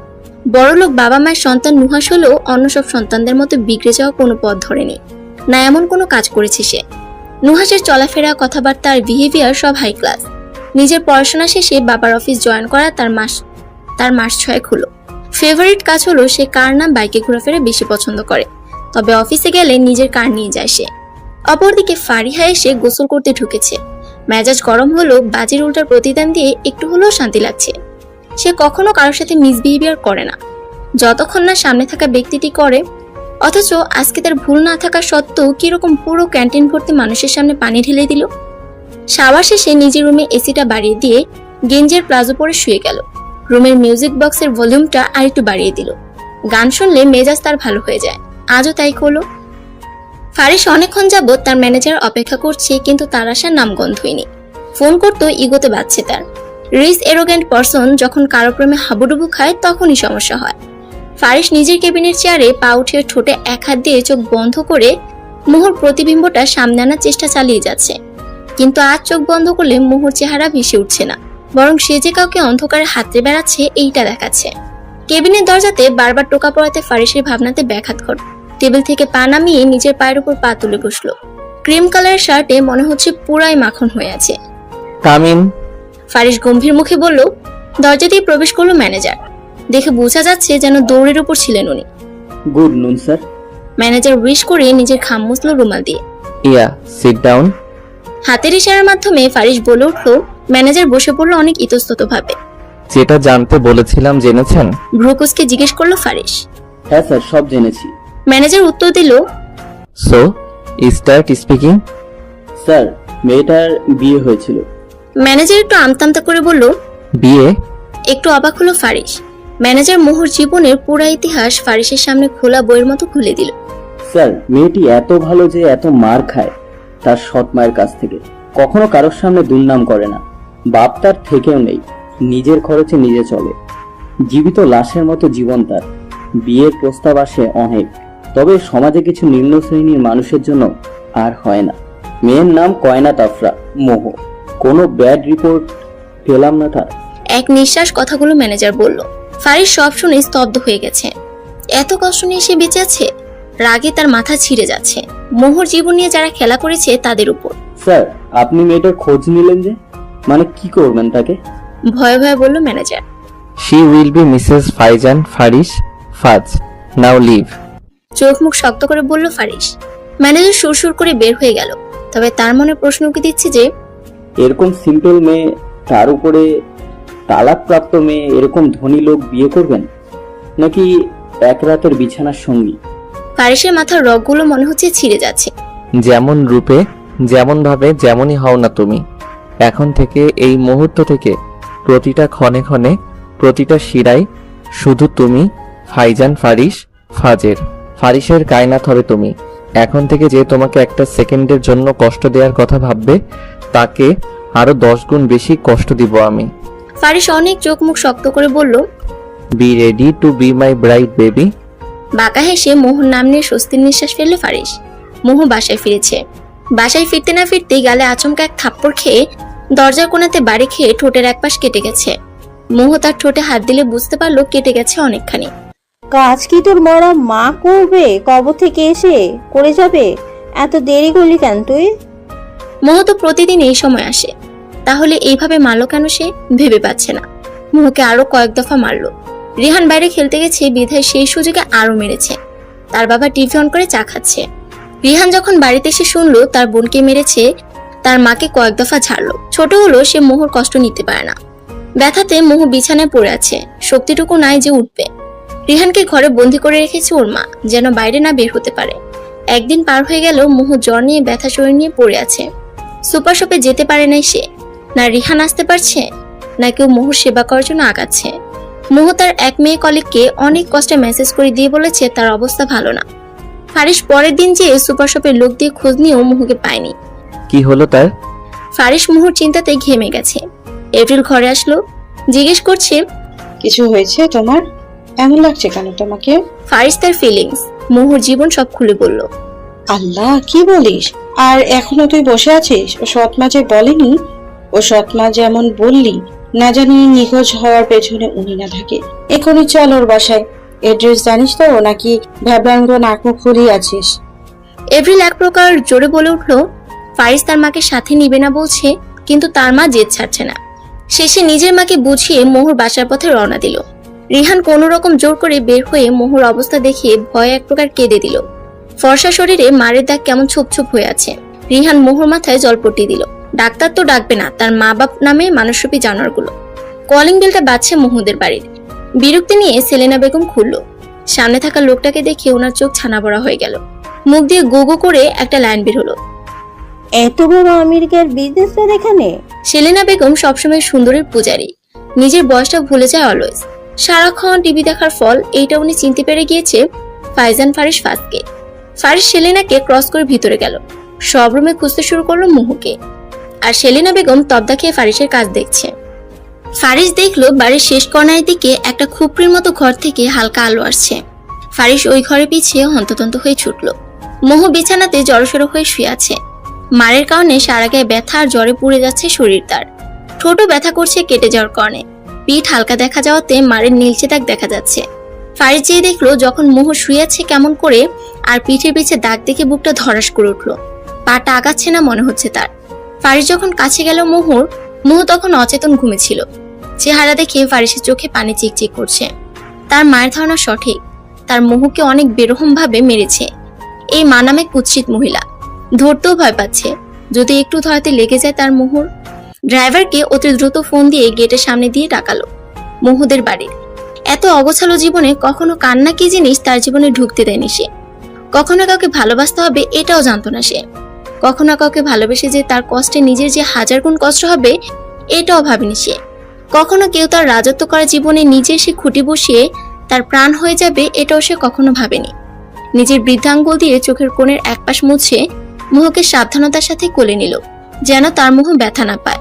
বড়লোক বাবা মায়ের সন্তান নুহাস হলেও অন্য সব সন্তানদের মতো বিগড়ে যাওয়া কোনো পথ ধরেনি, না এমন কোনো কাজ করেছে সে। নুহাসের চলাফেরা, কথাবার্তা আর বিহেভিয়ার সব হাই ক্লাস। নিজের পড়াশোনা শেষে বাবার অফিস জয়েন করা তার মাস 6 হলো। ফেভারিট কাজ হলো সে কার নাম বাইকে ঘোরাফেরা বেশি পছন্দ করে, তবে অফিসে গেলে নিজের কার নিয়ে যায় সে। অপরদিকে ফারিহা এসে গোসল করতে ঢুকেছে। মেজাজ গরম হলো, বাজির উল্টার প্রতিদান দিয়ে একটু হলেও শান্তি লাগছে। সে কখনো কারোর সাথে মিসবিহেভিয়ার করে না, যতক্ষণ না সামনে থাকা ব্যক্তিটি করে। অথচ আজকে তার ভুল না থাকা সত্ত্বেও কিরকম পুরো ক্যান্টিন ভর্তি মানুষের সামনে পানি ঢেলে দিল। শাওয়ার শেষে নিজের রুমে এসিটা বাড়িয়ে দিয়ে গেঞ্জের প্লাজো পরে শুয়ে গেল। রুমের মিউজিক বক্সের ভলিউমটা আরেকটু বাড়িয়ে দিল। গান শুনলে মেজাজ তার ভালো হয়ে যায়, আজও তাই হলো। ফারিস অনেকক্ষণ যাবৎ তার ম্যানেজার অপেক্ষা করছে, কিন্তু তার আসার নামগন্ধই নেই। ফোন করতেও ইগোতে বাজছে তার। রিস এরোগেন্ট পারসন যখন কারো প্রেমে হাবুডুবু খায় তখনই সমস্যা হয়। ফারিস নিজের কেবিনের চেয়ারে পা উঠিয়ে ঠোঁটে এক হাত দিয়ে চোখ বন্ধ করে মোহর প্রতিবিম্বটা সামনে আনার চেষ্টা চালিয়ে যাচ্ছে। কিন্তু আজ চোখ বন্ধ করলে মোহর চেহারা ভেসে উঠছে না, বরং সে যে কাউকে অন্ধকারে হাতড়ে বেড়াচ্ছে এইটা দেখাচ্ছে। কেবিনের দরজাতে বারবার টোকা পড়াতে ফারিসের ভাবনাতে ব্যাঘাত ঘটে। টেবিল থেকে পা নামিয়ে নিজের পায়ের উপর পা তুলে বসলো। ক্রিম কালারের শার্টে মনে হচ্ছে পুরাই মাখন হয়ে আছে। Come in. ফারিস গম্ভীর মুখে বলল। দরজা দিয়ে প্রবেশ করলো ম্যানেজার। দেখে বোঝা যাচ্ছে যেন দৌড়ের উপর ছিলেন উনি। গুড নুন স্যার। ম্যানেজার উইশ করে নিজের খাম মুছলো রুমাল দিয়ে। ইয়া, সিট ডাউন। হাতের ইশারার মাধ্যমে ফারিস বলে উঠলো। ম্যানেজার বসে পড়লো অনেক ইতস্তত ভাবে। যেটা জানতে বলেছিলাম জেনেছেন? ভ্রুকুসকে জিজ্ঞেস করলো ফারিস। হ্যাঁ স্যার, সব জেনেছি। ম্যানেজার উত্তর দিল। So start speaking. স্যার, মেয়েটার বিয়ে হয়েছিল। ম্যানেজার একটু আমতামতা করে বলল। বিয়ে? একটু অবাক হলো ফারিস। ম্যানেজার মোহর জীবনের পুরা ইতিহাস ফারিসের সামনে খোলা বইয়ের মতো খুলে দিল। স্যার, মেয়েটি এত ভালো যে এত মার খায় তার সৎ মায়ের কাছ থেকে। কখনো কারোর সামনে দুর্নাম করে না। বাপ তার থেকেও নেই, নিজের খরচে নিজে চলে। জীবিত লাশের মতো জীবন তার। বিয়ের প্রস্তাব আসে অনেক, তবে সমাজে কিছু নিম্ন শ্রেণীর মানুষের জন্য আর হয় না। মেয়ের নাম কয়নাত আফরা, মোহ। কোনো ব্যাড রিপোর্ট পেলাম না তার। এক নিঃশ্বাস কথাগুলো ম্যানেজার বলল। ফারিস সব শুনে স্তব্ধ হয়ে গেছে। এত কষ্ট নিয়ে সে বেঁচে আছে। রাগে তার মাথা ছিঁড়ে যাচ্ছে। মোহর জীবন নিয়ে যারা খেলা করেছে তাদের উপর। স্যার, আপনি মেয়েটার খোঁজ নিলেন যে, মানে কি করবেন তাকে? ভয়ে ভয়ে বলল manager. She will be Mrs Faizan Faris ফাজ। নাও লিভ। চোখ মুখ শক্ত করে বলল ফারিস। ম্যানেজার সুরসুর করে বের হয়ে গেল। তবে তার মনে প্রশ্ন উঠে দিচ্ছে যে এরকম সিম্পল মেয়ে, তার উপরে তালাকপ্রাপ্ত মেয়ে, এরকম ধনী লোক বিয়ে করবেন নাকি এক রাতের বিছানার সঙ্গী? ফারিসের মাথার রগগুলো মনে হচ্ছে ছিঁড়ে যাচ্ছে। যেমন রূপে, যেমন ভাবে, যেমনই হও না তুমি, এখন থেকে এই মুহূর্ত থেকে প্রতিটা ক্ষণে ক্ষণে, প্রতিটা শিরায় শুধু তুমি ফাইজান ফারিস ফাজের। ফারিসের কায়নাত হবে তুমি। এখন থেকে যে তোমাকে একটা সেকেন্ডের জন্য কষ্ট দেওয়ার কথা ভাববে, তাকে আরো 10 গুণ বেশি কষ্ট দিব আমি। ফারিস অনেক চোখ মুখ শক্ত করে বলল। Be ready to be my bride baby. বাঁকা হেসে মোহর নাম নিয়ে স্বস্তির নিঃশ্বাস ফেলল ফারিস। মোহ বাসায় ফিরেছে। বাসায় ফিরতে না ফিরতেই গালে আচমকা এক থাপ্পড় খেয়ে দরজার কোণাতে বাড়ি খেয়ে ঠোঁটের এক পাশ কেটে গেছে। মোহ তার ঠোঁটে হাত দিলে বুঝতে পারলো কেটে গেছে অনেকখানি। কাজ কি তোর মরা মা করবে? কবর থেকে এসে করে যাবে? এত দেরি করলি কেন তুই? মোহ তো প্রতিদিন এই সময় আসে, তাহলে এইভাবে মারলো কেন সে ভেবে পাচ্ছে না। মোহকে আরো কয়েক দফা মারলো। রিহান বাইরে খেলতে গেছে বিধায় সেই সুযোগে আরো মেরেছে। তার বাবা টিভি অন করে চা খাচ্ছে। রিহান যখন বাড়িতে এসে শুনলো তার বোনকে মেরেছে, তার মাকে কয়েক দফা ঝাড়লো। ছোট হলো সে মোহর কষ্ট নিতে পারে না। ব্যথাতে মোহ বিছানায় পড়ে আছে, শক্তিটুকু নাই যে উঠবে। রিহানকে ঘরে বন্দি করে রেখেছে ওর মা, যেন বাইরে না বের হতে পারে। একদিন পার হয়ে গেল, মোহ জ্বর নিয়ে ব্যথা শরীর নিয়ে পড়ে আছে। সুপার শপে যেতে পারে নাই সে। না রিহান আসতে পারছে, না কেউ মোহর সেবা করার জন্য আগাচ্ছে। মোহ তার এক মেয়ে কলিগকে অনেক কষ্টে মেসেজ করে দিয়ে বলেছে তার অবস্থা ভালো না। ফারিস পরের দিন যেয়ে সুপার শপের লোক দিয়ে খোঁজ নিয়েও মোহকে পায়নি। কি হলো তার? ফারিস মোহর চিন্তাতে ঘেমে গেছে। এপ্রিল ঘরে আসলো, জিজ্ঞেস করছে, কিছু হয়েছে তোমার? এমন লাগছে কেন তোমাকে? ফারিস তার ফিলিংস, মোহর জীবন সব খুলে বলল। আল্লাহ, কি বলিস? আর এখনো তুই বসে আছিস? ও সৎমা যে বলেনি? ও সৎমা যেমন বললি, না জানি নিখোঁজ হওয়ার পেছনে উনি না থাকে। এখনই চল ওর বাসায়। এড্রেস জানিস তো, নাকি ভ্যাবলাঙ্গ নাক মুখ ফুরিয়ে আছিস? এপ্রিল এক প্রকার জোরে বলে উঠল। ফারিস তার মাকে সাথে নিবে না বলছে, কিন্তু তার মা জেদ ছাড়ছে না। শেষে নিজের মাকে বুঝিয়ে মোহর বাসার পথে রওনা দিল। রিহান কোনো রকম জোর করে বের হয়ে মোহর অবস্থা দেখে ভয়ে এক প্রকার কেঁদে দিল। ফর্সা শরীরে মারের দাগ কেমন ছোপ ছোপ হয়ে আছে। রিহান মোহর মাথায় জলপট্টি দিল। ডাক্তার তো ডাকবে না, তার মা বাপ নামে মানুষরূপী জানোয়ারগুলো। কলিং বেলটা বাজছে মোহদের বাড়ির। বিরক্তি নিয়ে সেলেনা বেগম খুলল। সামনে থাকা লোকটাকে দেখে ওনার চোখ ছানা বড়া হয়ে গেল। মুখ দিয়ে গো গো করে একটা লাইন বের হলো। এত বড় আমেরিকার বিজনেসম্যান এখানে? সেলেনা বেগম সবসময় সুন্দরের পূজারী, নিজের বয়সটা ভুলে যায় অলওয়েজ। সারাক্ষণ টিভি দেখার ফল এইটা উনি চিনতে পেরে গিয়েছে ফাইজান ফারিস ফাজকে। ফারিস সেলেনাকে ক্রস করে ভিতরে গেল। সব রুমে খুঁজতে শুরু করলো মোহকে। আর সেলেনা বেগম তবদা খেয়ে ফারিসের কাজ দেখছে। ফারিস দেখলো বাড়ির শেষ কর্নারের দিকে একটা খুপড়ির মতো ঘর থেকে হালকা আলো আসছে। ফারিস ওই ঘরে পিছিয়ে হন্ততন্ত হয়ে ছুটলো। মোহ বিছানাতে জড়সড় হয়ে শুয়ে আছে। মারের কারণে সারা গায়ে ব্যথা আর জ্বরে পুড়ে যাচ্ছে শরীর তার। ঠোঁটও ব্যথা করছে কেটে যাওয়ার কারণে। পিঠ হালকা দেখা যাওয়াতে মারের নীলচে দাগ দেখা যাচ্ছে। ফারিস যেয়ে দেখলো যখন মোহ শুয়ে আছে কেমন করে, আর পিঠের পিছে দাগ দেখে বুকটা ধরাস করে উঠলো। পাটা আগাচ্ছে না মনে হচ্ছে তার। ফারিস যখন কাছে গেল মোহ তখন অচেতন ঘুমেছিল। চেহারা দেখে ফারিসের চোখে পানি চিকচিক করছে। তার মায়ের ধারণা সঠিক, তার মোহকে অনেক বেরহম ভাবে মেরেছে এই মা নামে কুৎসিত মহিলা। ধরতেও ভয় পাচ্ছে, যদি একটু ধরাতে লেগে যায় তার মোহর। ড্রাইভারকে অতি দ্রুত ফোন দিয়ে গেটের সামনে দিয়ে ডাকালো মোহদের বাড়ির। এত অগোছালো জীবনে কখনো কান্না কি জিনিস তার জীবনে ঢুকতে দেয়নি সে। কখনো কাউকে ভালোবাসতে হবে এটাও জানতো না সে। কখনো কাউকে ভালোবেসে যে তার কষ্টে নিজের যে 1000 গুণ কষ্ট হবে এটাও ভাবেনি সে। কখনো কেউ তার রাজত্ব করা জীবনে নিজে সে খুঁটি বসিয়ে তার প্রাণ হয়ে যাবে এটাও সে কখনো ভাবেনি। নিজের বৃদ্ধাঙ্গুল দিয়ে চোখের কোণের একপাশ মুছে মোহকে সাবধানতার সাথে কোলে নিল, যেন তার মোহ ব্যথা না পায়।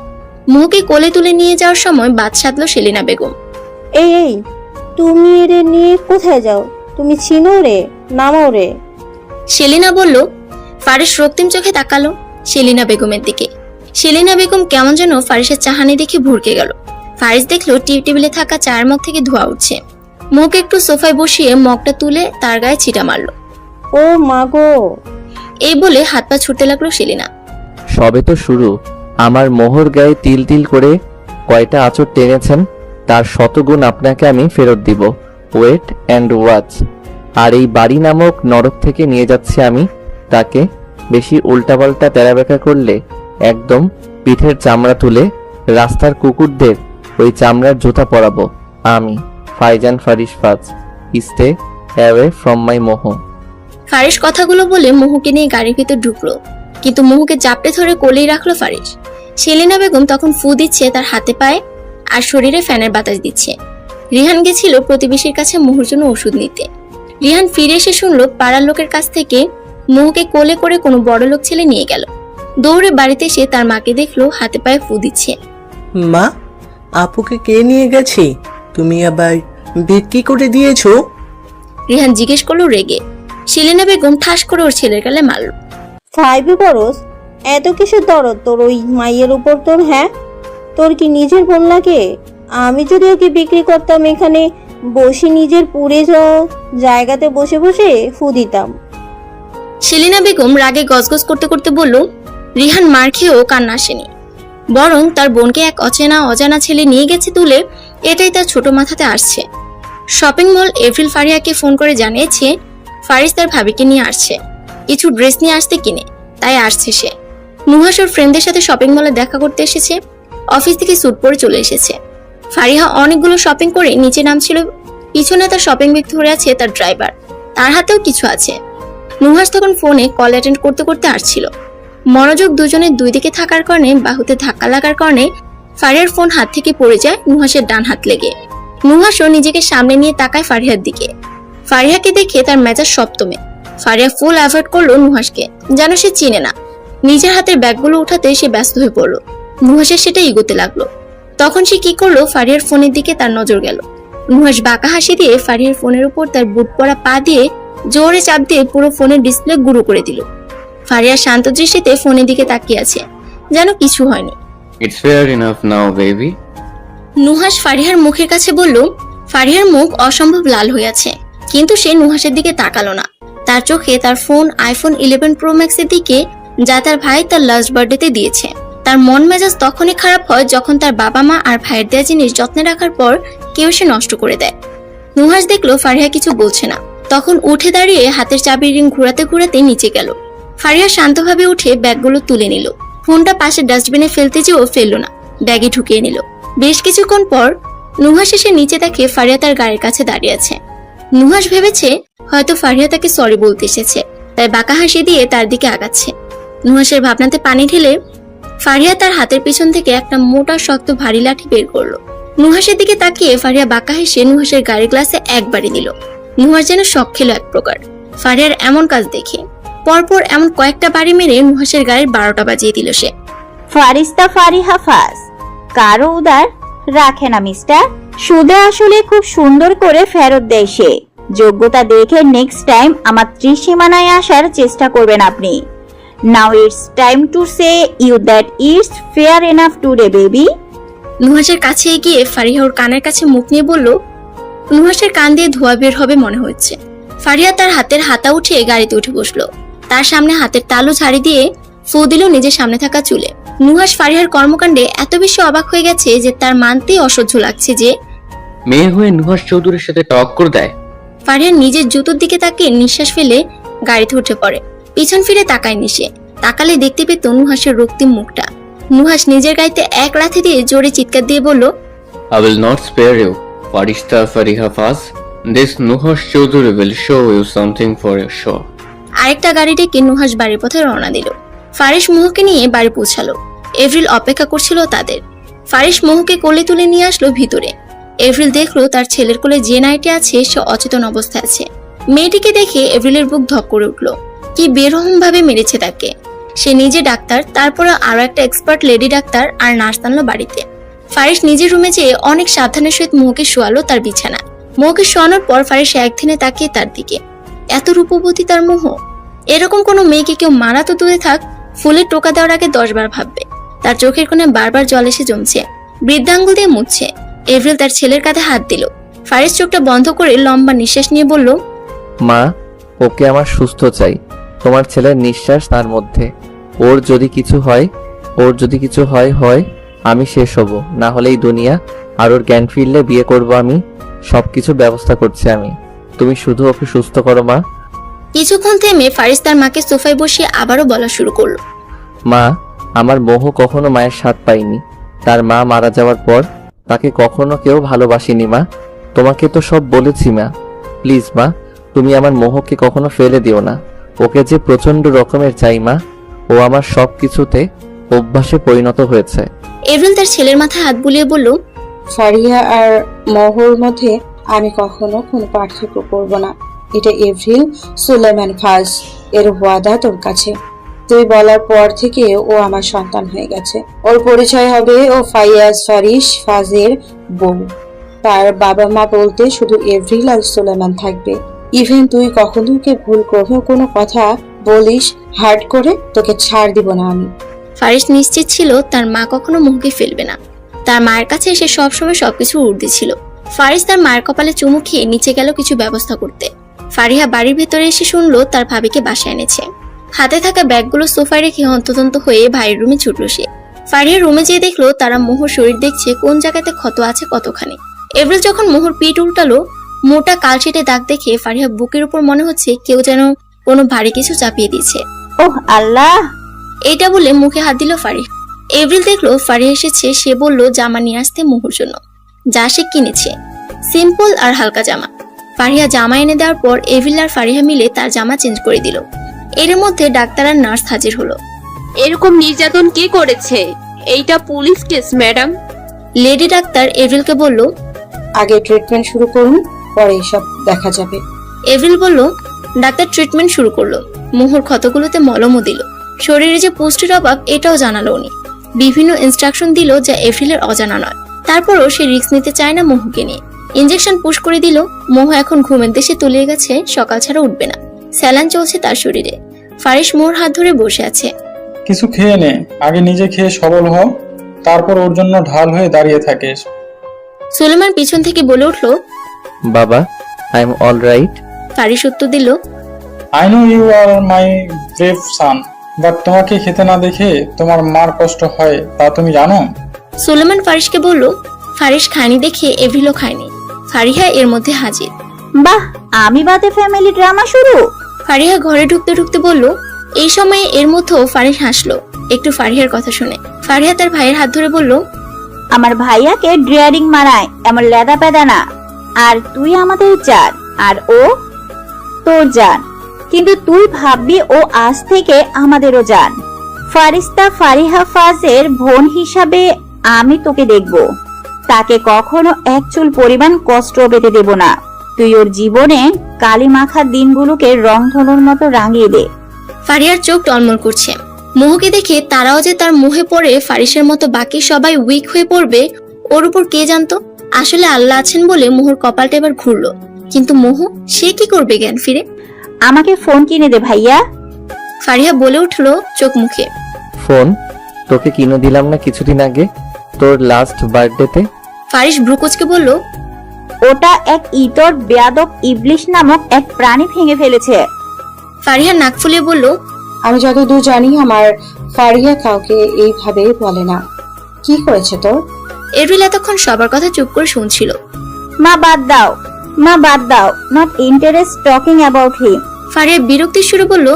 মোহকে কোলে তুলে নিয়ে যাওয়ার সময় বাদ সাধল সেলিনা বেগম। এই তুমি এরে নিয়ে কোথায় যাও? তুমি চিনো রে? নামাও রে। সেলিনা বলল। ফারিস রক্তিম চোখে তাকালো সেলিনা বেগমের দিকে। সেলিনা বেগম কেমন যেন ফারিসের চাহানি দেখে ভরকে গেল। ফারিস দেখলো টেবিলে থাকা চায়ের মগ থেকে ধোঁয়া উঠছে। মোহকে একটু সোফায় বসিয়ে মগটা তুলে তার গায়ে ছিটা মারলো। ও মা গো! এই বলে হাত পা ছুটতে লাগলো সেলিনা। সবে তো শুরু। আমার মোহর গায়ে তিল তিল করে কয়টা আঁচড় টেনেছেন, তার শতগুণ আপনাকে আমি ফেরত দিব। Wait and watch. আর এই বাড়ি নামক নরক থেকে নিয়ে যাচ্ছি আমি তাকে। বেশি উল্টাপাল্টা তেরাবেকা করলে একদম পিঠের চামড়া তুলে রাস্তার কুকুরদের ওই চামড়ার জুতা পরাবো আমি, ফাইজান ফারিস ফাজ। স্টে অ্যাওয়ে ফ্রম মাই মোহ। ফারিস কথাগুলো বলে মোহকে নিয়ে গাড়ির ভিতর ঢুকলো, কিন্তু মোহকে চাপটে ধরে কোলেই রাখলো ফারিস। সেলিনা বেগম তখন ফু দিচ্ছে তার হাতে পায়ে, আর শরীরে ফ্যানের বাতাস দিচ্ছে। রিহান গেছিল প্রতিবেশীর কাছে মোহর জন্য ওষুধ নিতে। রিহান ফিরে এসে শুনলো পাড়ার লোকের কাছ থেকে মোহকে কোলে করে কোনো বড় লোক ছেলে নিয়ে গেল। দৌড়ে বাড়িতে এসে তার মাকে দেখলো হাতে পায়ে ফু দিচ্ছে। মা, আপুকে কে নিয়ে গেছে? তুমি আবার বিক্রি করে দিয়েছো? রিহান জিজ্ঞেস করলো রেগে। শিলিনা বেগম ঠাস করে ওর ছেলের গালে মারল। 5 বরস এত কিছু দরদ তোর ওই মাইয়ের উপর তোর? হ্যাঁ, তোর কি নিজের বোন লাগে? আমি যদি ওকে বিক্রি করতাম এখানে বসে নিজের পুড়ে যাওয়া জায়গাতে বসে বসে ফু দিতাম। শিলিনা বেগম রাগে গজগজ করতে করতে বলল, রিহান মার খেয়েও কান্না আসেনি, বরং তার বোনকে এক অচেনা অজানা ছেলে নিয়ে গেছে তুলে, এটাই তার ছোট মাথাতে আসছে। শপিং মল এপ্রিল ফারিয়াকে ফোন করে জানিয়েছে ফারিস তার ভাবিকে নিয়ে আসছে, কিছু ড্রেস নিয়ে আসতে কিনে, তাই আসছে সে। নুহাস ওর ফ্রেন্ডদের সাথে শপিং মলে দেখা করতে এসেছে, অফিস থেকে স্যুট পরে চলে এসেছে। ফারিহা অনেকগুলো শপিং করে নিচে নামছিল, পিছনে তার শপিং ব্যাগ ধরে আছে তার ড্রাইভার, তার হাতেও কিছু আছে। নুহাস তখন ফোনে কল অ্যাটেন্ড করতে করতে আসছিল। মনোযোগ দুজনের দুই দিকে থাকার কারণে বাহুতে ধাক্কা লাগার কারণে ফারিয়ার ফোন হাত থেকে পড়ে যায় নুহাসের ডান হাত লেগে। নুহাসও নিজেকে সামনে নিয়ে তাকায় ফারিহার দিকে। ফারিহাকে দেখে তার মেজাজ সপ্তমে। ফারিয়া ফুল অ্যাভয়েড করলো নুহাসকে, যেন সে চিনে না। নিজের হাতের ব্যাগগুলো উঠাতে সে ব্যস্ত হয়ে পড়লো। নুহাসের সেটা ইগোতে লাগলো। তখন সে কি করলো, ফারিয়ার ফোনের দিকে তার নজর গেল। নুহাস বাঁকা হাসি দিয়ে ফারিয়ার ফোনের উপর তার বুট পরা পা দিয়ে জোরে চাপ দিয়ে পুরো ফোনের ডিসপ্লে গুঁড়ো করে দিল। ফারিয়া শান্ত দৃষ্টিতে ফোনের দিকে তাকিয়ে আছে, যেন কিছু হয়নি। It's fair enough now baby. Nuhas ফারিহার মুখের কাছে বলল। ফারিহার মুখ অসম্ভব লাল হয়ে আছে, কিন্তু সে নুহাসের দিকে তাকালো না। তার চোখে তার ফোন আইফোন 11 প্রো ম্যাক্সের দিকে, যা তার ভাই তার লাস্ট বার্থডেতে দিয়েছে। তার মন মেজাজ তখনই খারাপ হয় যখন তার বাবা মা আর ভাইয়ের দেওয়া জিনিস যত্নে রাখার পর কেউ সে নষ্ট করে দেয়। নুহাস দেখলো ফারিহা কিছু বলছে না, তখন উঠে দাঁড়িয়ে হাতের চাবির রিং ঘোরাতে ঘোরাতে নিচে গেল। ফারিহা শান্তভাবে উঠে ব্যাগগুলো তুলে নিল। ফোনটা পাশে ডাস্টবিনে ফেলতে যেও ফেললো না, ব্যাগে ঢুকিয়ে নিল। বেশ কিছুক্ষণ পর নুহাস এসে নিচে দেখে ফারিহা তার গাড়ির কাছে দাঁড়িয়ে আছে। নুহাস ভেবেছে হয়তো ফারিহা তাকে সরি বলতে এসেছে, তাই বাঁকা হাসি দিয়ে তার দিকে আগাচ্ছে। নুহাসের ভাবনাতে পানি ঢেলে ফারিহা তার হাতের পিছন থেকে একটা মোটা শক্ত ভারী লাঠি বের করলো। নুহাসের দিকে তাকিয়ে ফারিহা বাঁকা হেসে নুহাসের গাড়ির গ্লাসে একবারই দিল। নুহাস যেন শখ খেলো এক প্রকার ফারিহার এমন কাজ দেখে। পরপর এমন কয়েকটা বাড়ি মেরে নুহাসের গাড়ির 12টা বাজিয়ে দিল সে। ফারিস্তা ফারিহা ফাস কারো উদার রাখে না মিস্টার, সুদে আসলে খুব সুন্দর করে ফেরত দেয় সে। যোগ্যতা দেখে নেক্সট টাইম আমার ত্রিসীমানায় আসার চেষ্টা করবেন আপনি। Now it's time to say you that it's fair enough today baby. নুহাসের কাছে এগিয়ে ফারিহা ওর কানের কাছে মুখ নিয়ে বলল। নুহাসের কান দিয়ে ধোয়া বের হবে মনে হচ্ছে। ফারিহা তার হাতের হাতা উঠিয়ে গাড়িতে উঠে বসলো। তার সামনে হাতের তালু ঝাড়ি দিয়ে ফু দিল নিজের সামনে থাকা চুলে। নুহাস ফারিহার কর্মকাণ্ডে এত বেশি অবাক হয়ে গেছে যে তার মানতেই অসহ্য লাগছে যে মেয়ে হয়ে নুহাস চৌধুরীর সাথে টক্কর দেয়। ফারিহা নিজের জুতোর দিকে তাকিয়ে নিঃশ্বাস ফেলে গাড়িতে উঠে পড়ে। পিছন ফিরে তাকায়নি সে, তাকালে দেখতে পেত নুহাসের রক্তিম মুখটা। নুহাস নিজের গাড়িতে এক লাথি দিয়ে জোরে চিৎকার দিয়ে বলল, I will not spare you, Farishta Fariha Faz. This Nuhash Chaudhary will show you something for your show. আরেকটা গাড়ি ডেকে নুহাস বাড়ির পথে রওনা দিল। ফারিস মোহকে নিয়ে বাড়ি পৌঁছালো। এপ্রিল অপেক্ষা করছিল তাদের। ফারিস মোহকে কোলে তুলে নিয়ে আসলো ভিতরে। এপ্রিল দেখলো তার ছেলের কোলে যে নাইটি আছে সে অচেতন অবস্থায় আছে। মেয়েটিকে দেখে এপ্রিলের বুক ধক করে উঠলো। কি বেরহম ভাবে মেরেছে তাকে। সে নিজে ডাক্তার, তারপরে আরো একটা এক্সপার্ট লেডি ডাক্তার আর নার্স আনলো বাড়িতে। ফারিস নিজের রুমে যেয়ে অনেক সাবধানের সহিত মোহকে শোয়ালো তার বিছানা। মোহকে শোয়ানোর পর ফারিস একদিনে তাকিয়ে তার দিকে। এত রূপবতী তার মোহ। এরকম কোনো মেয়েকে কেউ মারা তো দূরে থাক, ফুলের টোকা দেওয়ার আগে 10 বার ভাববে। তার চোখের কোণে বারবার জল এসে জমছে, বৃদ্ধাঙ্গুল দিয়ে মুছছে। এপ্রিল তার ছেলের কাঁধে হাত দিল। ফারিস চোখটা বন্ধ করে লম্বা নিঃশ্বাস নিয়ে বলল, মা, ওকে আমার সুস্থ চাই। তোমার ছেলের নিঃশ্বাস তার মধ্যে। ওর যদি কিছু হয় আমি শেষ হব, না হলে এই দুনিয়া আর ওর জ্ঞান ফিরলে বিয়ে করব আমি। সবকিছু ব্যবস্থা করছি আমি, তুমি শুধু ওকে সুস্থ করো মা। কিছুক্ষণ থেমে ফারিস তার মাকে সোফায় বসিয়ে আবারও বলা শুরু করলো, মা, আমার মোহ কখনো মায়ের স্বাদ পাইনি। তার মা মারা যাওয়ার পর তাকে কখনো কেউ ভালোবাসেনি মা। তোমাকে তো সব বলেছি মা। প্লিজ মা, তুমি আমার মোহকে কখনো ফেলে দিও না। ওকে যে প্রচন্ড রকমের চাই মা। ও আমার সব কিছুতে অভ্যাসে পরিণত হয়েছে। এপ্রিল তার ছেলের মাথায় হাত বুলিয়ে বলল, ফারিয়া আর মোহর মধ্যে আমি কখনো কোনো পার্থক্য করব না। এটা এপ্রিল সুলেমান ফাজ এর ওয়াদা তোর কাছে। তুই বলার পর থেকে ও আমার সন্তান হয়ে গেছে। ওর পরিচয় হবে ও ফাইয়াজ ফারিস ফাজের বউ। তার বাবা মা বলতে শুধু এপ্রিল আর সুলেমান থাকবে। ইভেন তুই কখনো ওকে ভুল করেও কোনো কথা বলিস হার্ট করে, তোকে ছাড় দিব না আমি। ফারিস নিশ্চিত ছিল তার মা কখনো মুখে ফেলবে না। তার মায়ের কাছে এসে সবসময় সবকিছু উর্দি ছিল। ফারিস তার মায়ের কপালে চুমু খেয়ে নিচে গেল কিছু ব্যবস্থা করতে। ফারিহা বাড়ির ভেতরে এসে শুনলো তার ভাবিকে বাসায় এনেছে। হাতে থাকা ব্যাগগুলো সোফায় রেখে হন্তদন্ত হয়ে ভাইয়ের রুমে ছুটল সে। ফারিহা রুমে যেয়ে দেখলো তারা মোহর শরীর দেখছে কোন জায়গাতে ক্ষত আছে কতখানি। এভরিল যখন মোহর পিঠ উল্টালো, মোটা কালচেটে দাগ দেখে ফারিহা বুকের উপর মনে হচ্ছে কেউ যেন কোনো ভারী কিছু চাপিয়ে দিয়েছে। ওহ আল্লাহ! এইটা বলে মুখে হাত দিল ফারিহা। এভরিল দেখলো ফারিহা এসেছে। সে বলল জামা নিয়ে আসতে মোহর জন্য, যা সে কিনেছে, সিম্পল আর হালকা জামা। ফারিহা জামা এনে দেওয়ার পর এভরিল আর ফারিহা মিলে তার জামা চেঞ্জ করে দিল। এর মধ্যে ডাক্তার আর নার্স হাজির হলো। এরকম নির্যাতন কে করেছে? এইটা police case madam. Lady doctor এভরিলকে বলল, আগে ট্রিটমেন্ট শুরু করুন, পরে এসব দেখা যাবে। এভরিল বলল। ডাক্তার ট্রিটমেন্ট শুরু করলো। মোহর ক্ষতগুলোতে মলমও দিল। শরীরে যে পুষ্টির অভাব এটাও জানালো উনি। বিভিন্ন ইনস্ট্রাকশন দিল যা এভরিলের অজানা নয়। তারপরও সে রিস্ক নিতে চায় না মোহকে নিয়ে। ইনজেকশন পুশ করে দিল। মোহ এখন ঘুমের দেশে তলিয়ে গেছে, সকাল ছাড়া উঠবে না। স্যালাইন চলছে তার শরীরে। ফারিস মোহর হাত ধরে বসে আছে। কিছু খেয়ে নে, আগে নিজে খেয়ে সবল হ, তারপর ওর জন্য ঢাল হয়ে দাঁড়িয়ে থাকিস। সুলেমান পিছন থেকে বলে উঠলো, বাবা, I am all right. Faris উত্তর দিল, I know you are my brave son, but তোমাকে খেতে না দেখে তোমার মার কষ্ট হয় তা তুমি জানো? সুলেমান ফারিসকে বলল। ফারিস খায়নি দেখে এভরিলও খায়নি। ফারিহা এর মধ্যে হাজির। বাহ, আমি বাদে ফ্যামিলি ড্রামা শুরু। ফারিহা ঘরে ঢুকতে ঢুকতে বলল। এই সময়ে এর মধ্যেও ফারিস হাসলো একটু ফারিহার কথা শুনে। ফারিহা তার ভাইয়ের হাত ধরে বলল, আমার ভাইয়াকে ড্রিয়ারিং মারায় এমন লেদা পেদা না। আর তুই আমাদের জান, আর ও তোর জান। কিন্তু তুই ভাববি ও আজ থেকে আমাদেরও জান। ফারিস্তা ফারিহা ফাজের বোন হিসাবে আমি তোকে দেখব। তাকে কখনো এক চুল পরিমাণ কষ্ট পেতে দেব না। তুই ওর জীবনে কালি মাখা দিনগুলোকে রংধনুর মতো রাঙিয়ে দে। ফারিহার চোখ টলমল করছে। মোহকে দেখে তারাও যে তার মুহে পড়ে ফারিসের মতো বাকি সবাই উইক হয়ে পড়বে ওর উপর কে জানতো। আসলে আল্লাহ আছেন বলে মোহর কপালটা এবার ঘুরলো। কিন্তু মোহ, সে কি করবে জ্ঞান ফিরে? আমাকে ফোন কিনে দে ভাইয়া। ফারিহা বলে উঠলো চোখ মুখে। ফোন তোকে কিনে দিলাম না কিছুদিন আগে, তোর লাস্ট বার্থডেতে? ফারিস ব্রুকোচকে বলল, ওটা এক ইতর বেয়াদব ইবলিশ নামক এক প্রাণী ভেঙে ফেলেছে। ফারিহা নাক ফুলিয়ে বলল, আমি যতদূর জানি আমার ফারিয়া কাউকে এইভাবে বলে না। কি করেছে তোর? এভরিল এতক্ষণ সবার কথা চুপ করে শুনছিল। মা বাদ দাও, মা বাদ দাও, not interest talking about him. Faria বিরক্তির সুরে বলল,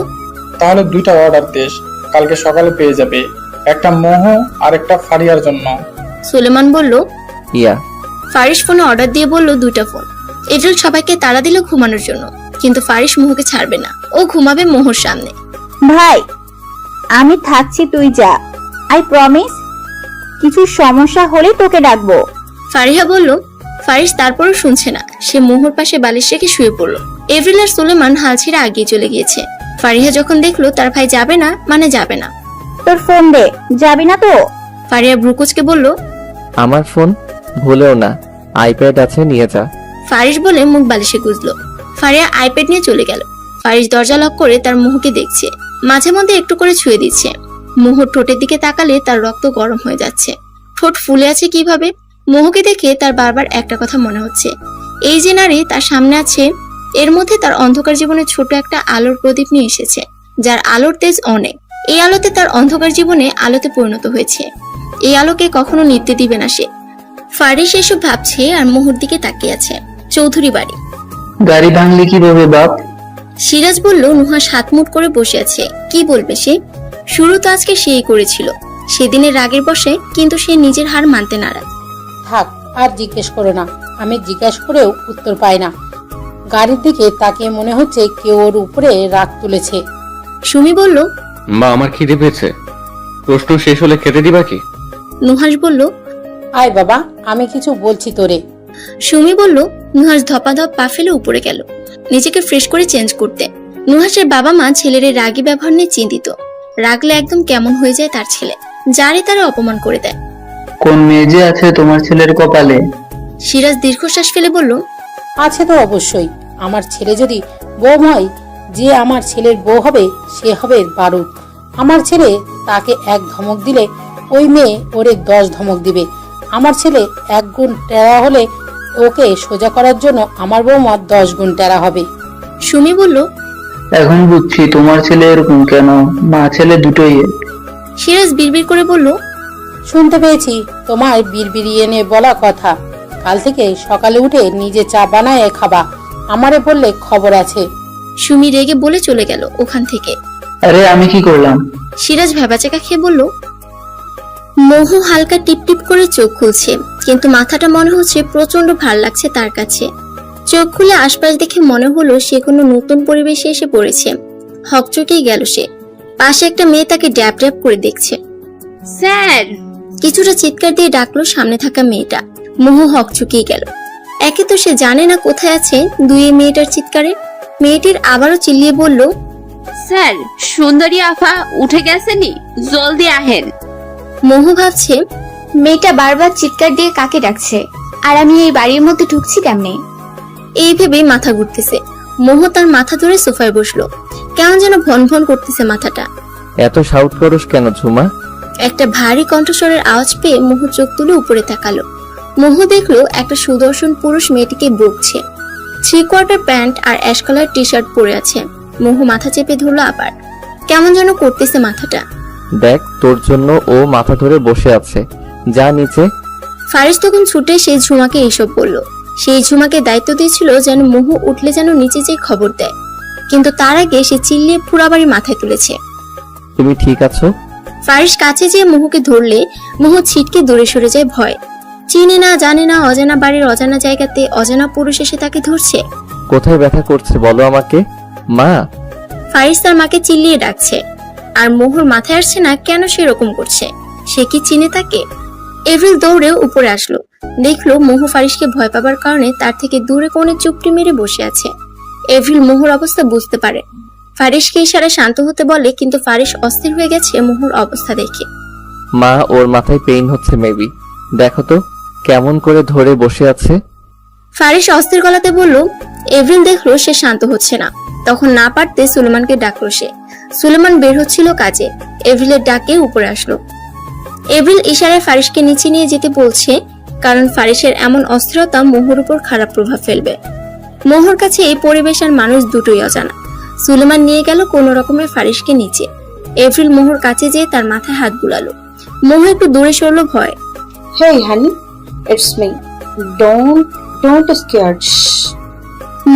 তাহলে দুইটা অর্ডার দিস, কালকে সকালে পেয়ে যাবে। একটা মোহ আর একটা ফারিয়ার জন্য। সুলেমান বলল, ইয়া। ফারিস ফোনে অর্ডার দিয়ে বলল দুইটা ফোন। এভরিল সবাইকে তাড়া দিল ঘুমানোর জন্য, কিন্তু ফারিস মোহকে ছাড়বে না। ও ঘুমাবে মোহর সামনে। ভাই, আমি থাকছি, তুই যা। I promise. কিছু সমস্যা হলে তোকে ডাকবো। ফারিহা বলল। ফারিস তারপরও শুনছে না। সে মোহর পাশে বালিশ রেখে শুয়ে পড়ল। এভরিল আর সুলেমান হাল ছেড়ে আগিয়ে চলে গিয়েছে। ফারিহা যখন দেখলো তার ভাই যাবে না মানে যাবে না। তোর ফোন দে, যাবি না তো? ফারিহা ব্রুকোচকে বলল, আমার ফোন ভুলেও না, আইপ্যাড আছে, নিয়ে যা। ফারিস বলে মুখ বালিশে গুজলো। ফারিহা আইপ্যাড নিয়ে চলে গেল। ফারিস দরজা লক করে তার মোহকে দেখছে। মাঝে মধ্যে একটু করে ছুঁয়ে দিচ্ছে। মোহর ঠোঁটের দিকে তাকালে তার রক্ত গরম হয়ে যাচ্ছে। ঠোঁট ফুলে আছে কিভাবে? মোহকে দেখে তার বারবার একটা কথা মনে হচ্ছে, এই যে নারী তার সামনে আছে, এর মধ্যে তার অন্ধকার জীবনে ছোট একটা আলোর প্রদীপ নিয়ে এসেছে, যার আলোর তেজ অনেক। এই আলোতে তার অন্ধকার জীবনে আলোতে পরিণত হয়েছে। এই আলোকে কখনো নিতে দিবে না সে। ফারিস এসব ভাবছে আর মোহর দিকে তাকিয়ে আছে। চৌধুরী বাড়ি। গাড়ি ভাঙলি কিভাবে বাপ? সিরাজ বলল, নুহাস হাত মুট করে বসে আছে। কি বলবে সে? শুরু তো আজকে সেই করেছিল, সেদিনের রাগের বসে, কিন্তু সে নিজের হার মানতে নারাজ। থাক, আর জিজ্ঞেস করো না। আমি জিজ্ঞেস করেও উত্তর পাই না। গাড়ির দিকে তাকিয়ে মনে হচ্ছে কেউ ওর উপরে রাগ তুলেছে। সুমি বলল, মা, আমার খিদে পেয়েছে। প্রশ্ন শেষ হলে খেতে দিবা কি? নুহাস বলল, আয় বাবা, আমি কিছু বলছি তোরে। সুমি বলল। নুহাস ধপাধপ পা ফেলে উপরে গেল নিজেকে ফ্রেশ করে চেঞ্জ করতে। নুহাসের বাবা মা ছেলের এই রাগী ব্যবহার নিয়ে চিন্তিত। রাগলে একদম কেমন হয়ে যায় তার ছেলে, যারই তারা অপমান করে দেয়। কোন মেয়ে যে আছে তোমার ছেলের কপালে? সিরাজ দীর্ঘশ্বাস ফেলে বলল, আছে তো অবশ্যই। আমার ছেলে যদি বউ হয়, যে আমার ছেলের বউ হবে সে হবে বারুদ। আমার ছেলে তাকে 1 ধমক দিলে ওই মেয়ে ওরে 10 ধমক দিবে। আমার ছেলে 1 গুণ টেরা হলে ওকে সোজা করার জন্য আমার বৌমা 10 গুণ টেরা হবে। সুমি বলল, এখন বুঝছি তোমার ছেলে এরকম কেন, মা ছেলে দুটোই এক। সিরাজ বিড়বিড় করে বলল, শুনতে পেয়েছি তোমার বিড়বিড়িয়ে নিয়ে বলা কথা। কাল থেকে সকালে উঠে নিজে চা বানায় খাবা, আমারে বললে খবর আছে। সুমি রেগে বলে চলে গেল ওখান থেকে। আরে আমি কি করলাম? সিরাজ ভেবাচাকা খেয়ে বলল, মোহু হালকা টিপটিপ করে চোখ খুলছে, কিন্তু মাথাটা মনে হচ্ছে প্রচন্ড ভার লাগছে তার কাছে। চোখ খুলে আশপাশ দেখে মনে হলো সে কোনো নতুন পরিবেশে এসে পড়েছে। হকচকেই গেল সে। পাশে একটা মেয়ে তাকে ড্যাব ড্যাব করে দেখছে। স্যার! কিছুটা চিৎকার দিয়ে ডাকলো সামনে থাকা মেয়েটা। মোহু হকচকিয়ে গেল। একে তো সে জানে না কোথায় আছে, দুই মেয়েটার চিৎকারে মেয়েটির আবারও চিল্লিয়ে বলল, স্যার, সুন্দরী আফা উঠে গেছেনি, জলদি আহেন। মোহু ভাবছে, মেয়েটা বারবার চিৎকার দিয়ে কাকে ডাকছে, আর আমি এই বাড়ির মধ্যে ঢুকছি কেমনে? এই ভেবেই মাথা ঘুরতেছে। মোহু তার মাথা ধরে সোফায় বসলো। কেমন যেন ভন ভন করতেছে মাথাটা। এত শাউট করস কেন ঝুমা? একটা ভারী কণ্ঠস্বরের আওয়াজ পেয়ে মোহু চোখ তুলে উপরে তাকালো। মোহু দেখলো একটা সুদর্শন পুরুষ মেয়েটিকে বকছে। 3/4 প্যান্ট আর অ্যাশ কালার টি শার্ট পরে আছে। মোহু মাথা চেপে ধরলো আবার। কেমন যেন করতেছে মাথাটা। দেখ, তোর জন্য ও মাথা ধরে বসে আছে, যা নিচে। ফারিস তখন ছুটে সেই ঝুমাকে এসব বলল। সেই ঝুমাকে দায়িত্ব দিয়েছিল যেন মোহু উঠলে যেন নিচে যেয়ে খবর দেয়, কিন্তু তার আগে সে চিল্লিয়ে পুরা বাড়ি মাথায় তুলেছে। তুমি ঠিক আছো? ফারিস কাছে যেয়ে মোহুকে ধরলে মোহু ছিটকে দূরে সরে যায় ভয়। চিনে না জানে না অজানা বাড়ির অজানা জায়গাতে অজানা পুরুষ এসে তাকে ধরছে। কোথায় ব্যথা করছে বলো আমাকে, মা? ফারিস তার মাকে চিল্লিয়ে ডাকছে, আর মোহুর মাথায় আসছে না কেন সেরকম করছে। সে কি চিনে তাকে? এভরিল দৌড়েও উপরে আসলো। দেখলো মোহু ফারিসকে ভয় পাবার কারণে তার থেকে দূরে কোণে চুপটি মেরে বসে আছে। এভরিল মোহুর অবস্থা বুঝতে পারে। ফারিসকে ইশারা শান্ত হতে বলে, কিন্তু ফারিস অস্থির হয়ে গেছে মোহুর অবস্থা দেখে। মা, ওর মাথায় পেইন হচ্ছে মেবি, দেখো তো কেমন করে ধরে বসে আছে। ফারিস অস্থির গলাতে বলল। এভরিল দেখলো সে শান্ত হচ্ছে না, তখন না পারতে সুলেমানকে ডাকলো সে। সুলেমান বের হচ্ছিল কাজে। এভরিলের ডাকে উপরে আসলো। এভরিল ইশারায় ফারিসকে নিচে নিয়ে যেতে বলছে, কারণ ফারিসের এমন অস্থিরতা মোহুর উপর খারাপ প্রভাব ফেলবে। মোহুর কাছে এই পরিবেশ আর মানুষ দুটোই অজানা। সুলেমান নিয়ে গেল কোন রকমের ফারিসকে নিচে। এভরিল মোহুর কাছে যেয়ে তার মাথায় হাত বুলালো। মোহু একটু দূরে সরলো ভয়। হেই হানি, ইটস মি, ডোন্ট স্কেয়ার্ড।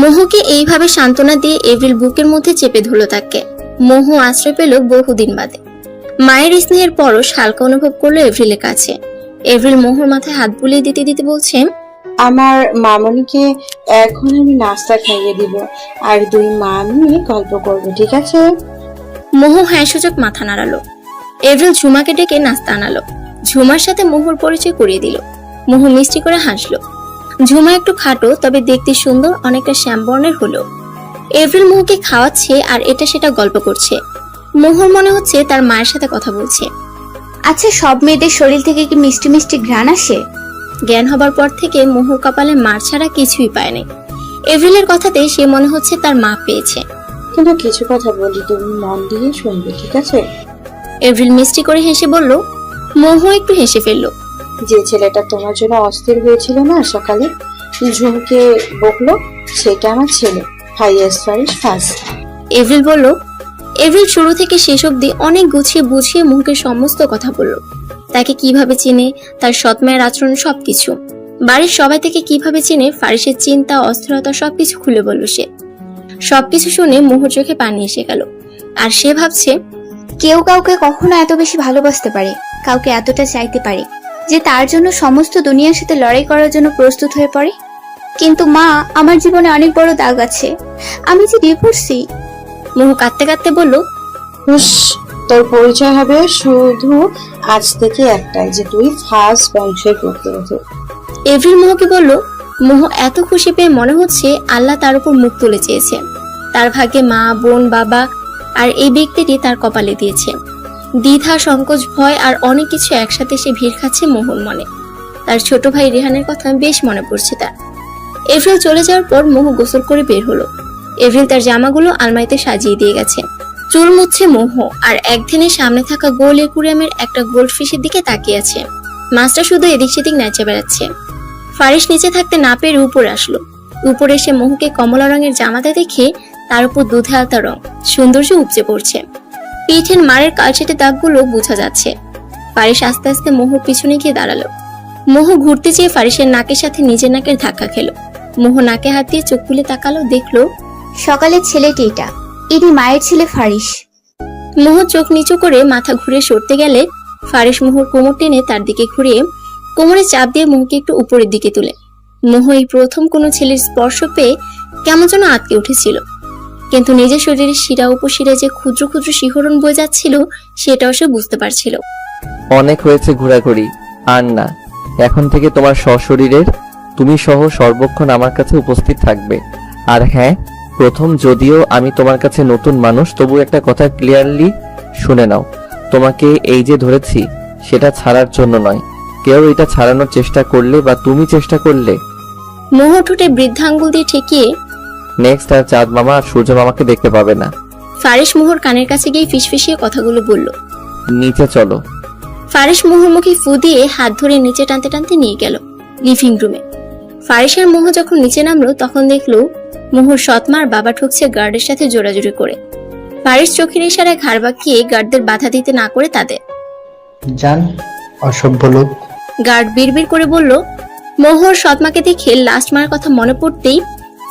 মোহুকে এইভাবে সান্ত্বনা দিয়ে এভরিল বুকের মধ্যে চেপে ধরলো তাকে। মোহু আশ্রয় পেল বহুদিন বাদে। মায়ের স্নেহের পরশ হালকা অনুভব করলো এভরিলের কাছে। এভরিল মোহুর মাথায় হাত বুলিয়ে দিতে দিতে বলছে, আমার মামনিকে এখন আমি নাস্তা খাইয়ে দিব, আর 2 মা নিয়ে গল্প করবো, ঠিক আছে? মোহু হ্যাঁ সূচক মাথা নাড়ালো। এভরিল ঝুমাকে ডেকে নাস্তা আনালো। ঝুমার সাথে মোহুর পরিচয় করিয়ে দিল। মোহু মিষ্টি করে হাসলো। ঝুমা একটু খাটো, তবে দেখতে সুন্দর, অনেকটা শ্যামবর্ণের হলো। এভরিল মোহুকে খাওয়াচ্ছে আর এটা সেটা গল্প করছে। মোহুর মনে হচ্ছে তার মায়ের সাথে কথা বলছে। আচ্ছা, সব মেয়েদের শরীর থেকে কি মিষ্টি মিষ্টি ঘ্রাণ আসে? জ্ঞান হবার পর থেকে মোহুর কপালে মার ছাড়া কিছুই পায়নি। এভরিলের কথাতে সে মনে হচ্ছে তার মা পেয়েছে। কিন্তু কিছু কথা বলি, তুমি মন দিয়ে শুনবে, ঠিক আছে? এভরিল মিষ্টি করে হেসে বলল। মোহু একটু হেসে ফেললো। যে ছেলেটা তোমার জন্য অস্থির হয়েছিল না সকালে, ঝুমকে বকলো, সেটা আমার ছেলে, হাইয়েস্ট ফারিস ফার্স্ট। এভরিল বলল। এভরিল শুরু থেকে শেষ অবধি অনেক গুছিয়ে বুঝিয়ে মোহুকে সমস্ত কথা বলল। তাকে কিভাবে চিনে, তার সৎ মায়ের আচরণ, সবকিছু। বাড়ির সবাই থেকে কিভাবে চিনে, ফারিসের চিন্তা, অস্থিরতা, সবকিছু খুলে বলল সে। সবকিছু শুনে মোহুর চোখে পানি এসে গেল। আর সে ভাবছে, কেউ কাউকে কখনো এত বেশি ভালোবাসতে পারে, কাউকে এতটা চাইতে পারে যে তার জন্য সমস্ত দুনিয়ার সাথে লড়াই করার জন্য প্রস্তুত হয়ে পড়ে। কিন্তু মা, আমার জীবনে অনেক বড় দাগ আছে, আমি যে ডিভোর্সি। মোহু কাঁদতে কাঁদতে বলল, হুস, তোর পরিচয় হবে শুধু আজ থেকে একটাই, যে তুই ফার্স্ট বংশের পুত্রবধূ। এভরিল মোহুকে বলল। মোহু এত খুশি পেয়ে মনে হচ্ছে আল্লাহ তার উপর মুখ তুলে চেয়েছে। তার ভাগ্যে মা, বোন, বাবা আর এই ব্যক্তিটি তার কপালে দিয়েছে। দ্বিধা, সংকোচ, ভয় আর অনেক কিছু একসাথে সে ভিড় খাচ্ছে মোহুর মনে। তার ছোট ভাই রেহানের কথা বেশ মনে পড়ছে তার। এভরিল চলে যাওয়ার পর মোহ গোসল করে বের হলো। এভরিল তার জামাগুলো আলমারিতে সাজিয়ে দিয়ে গেছে। চুল মুছছে মোহ আর একদিনের সামনে থাকা গোল একুরিয়ামের একটা গোল্ড ফিশের দিকে তাকিয়ে আছে। মাছটা শুধু এদিক সেদিক নেচে বেড়াচ্ছে। ফারিস নিচে থাকতে না পেরে উপরে আসলো। উপরে এসে মোহকে কমলা রঙের জামাতে দেখে তার উপর দুধে আলতা রং সৌন্দর্য উপচে পড়ছে। পিঠের মারের কালচেটে দাগগুলো বোঝা যাচ্ছে। ফারিস আস্তে আস্তে মোহর পিছনে গিয়ে দাঁড়ালো। মোহ ঘুরতে চেয়ে ফারিসের নাকের সাথে নিজের নাকের ধাক্কা খেলো। মোহ নাকে হাত দিয়ে চোখ খুলে তাকালো, দেখলো সকালের ছেলেটি এটা, ইনি মায়ের ছেলে ফারিস। মোহ চোখ নিচু করে মাথা ঘুরে সরতে গেলে ফারিস মোহর কোমর টেনে তার দিকে ঘুরিয়ে কোমরে চাপ দিয়ে মোহকে একটু উপরের দিকে তুলে। মোহ এই প্রথম কোনো ছেলের স্পর্শ পেয়ে কেমন যেন আটকে উঠেছিল, কিন্তু নিজের শরীরের শিরা উপশিরা যে ক্ষুদ্র ক্ষুদ্র শিহরণ বয়ে যাচ্ছিল সেটাও সে বুঝতে পারছিল। অনেক হয়েছে ঘোরাঘুরি, আর না। এখন থেকে তোমার সশরীরের তুমি সহ সর্বক্ষণ আমার কাছে উপস্থিত থাকবে। আর হ্যাঁ, প্রথম যদিও আমি তোমার কাছে নতুন মানুষ, তবু একটা কথা ক্লিয়ারলি শুনে নাও। তোমাকে এই যে ধরেছি সেটা ছাড়ার জন্য নয়। কেউ এটা ছাড়ানোর চেষ্টা করলে বা তুমি চেষ্টা করলে মোহ ঠোঁটে বৃদ্ধাঙ্গুল দিয়ে ঠেকিয়ে নেক্সট আর চাঁদ মামা আর সূর্য মামাকে দেখতে পাবে না। ফারিস মোহর কানের কাছে গিয়ে ফিসফিসিয়ে কথাগুলো বলল। নিচে চলো। ফারিস মোহর মুখে ফু দিয়ে হাত ধরে নিচে টানতে টানতে নিয়ে গেল লিভিং রুমে। ফারিসের মোহ যখন নিচে নামলো তখন দেখলো মোহর সৎমার বাবা ঠুকছে গার্ডের সাথে জোরাজুরি করে। ফারিস চোখের ইশারায় ঘাড় বাঁকিয়ে গার্ডদের বাধা দিতে না করে তাদের জান, অসভ্য লোক। গার্ড বিড়বিড় করে বলল। মোহর সৎমাকে দেখে লাস্ট মার কথা মনে পড়তেই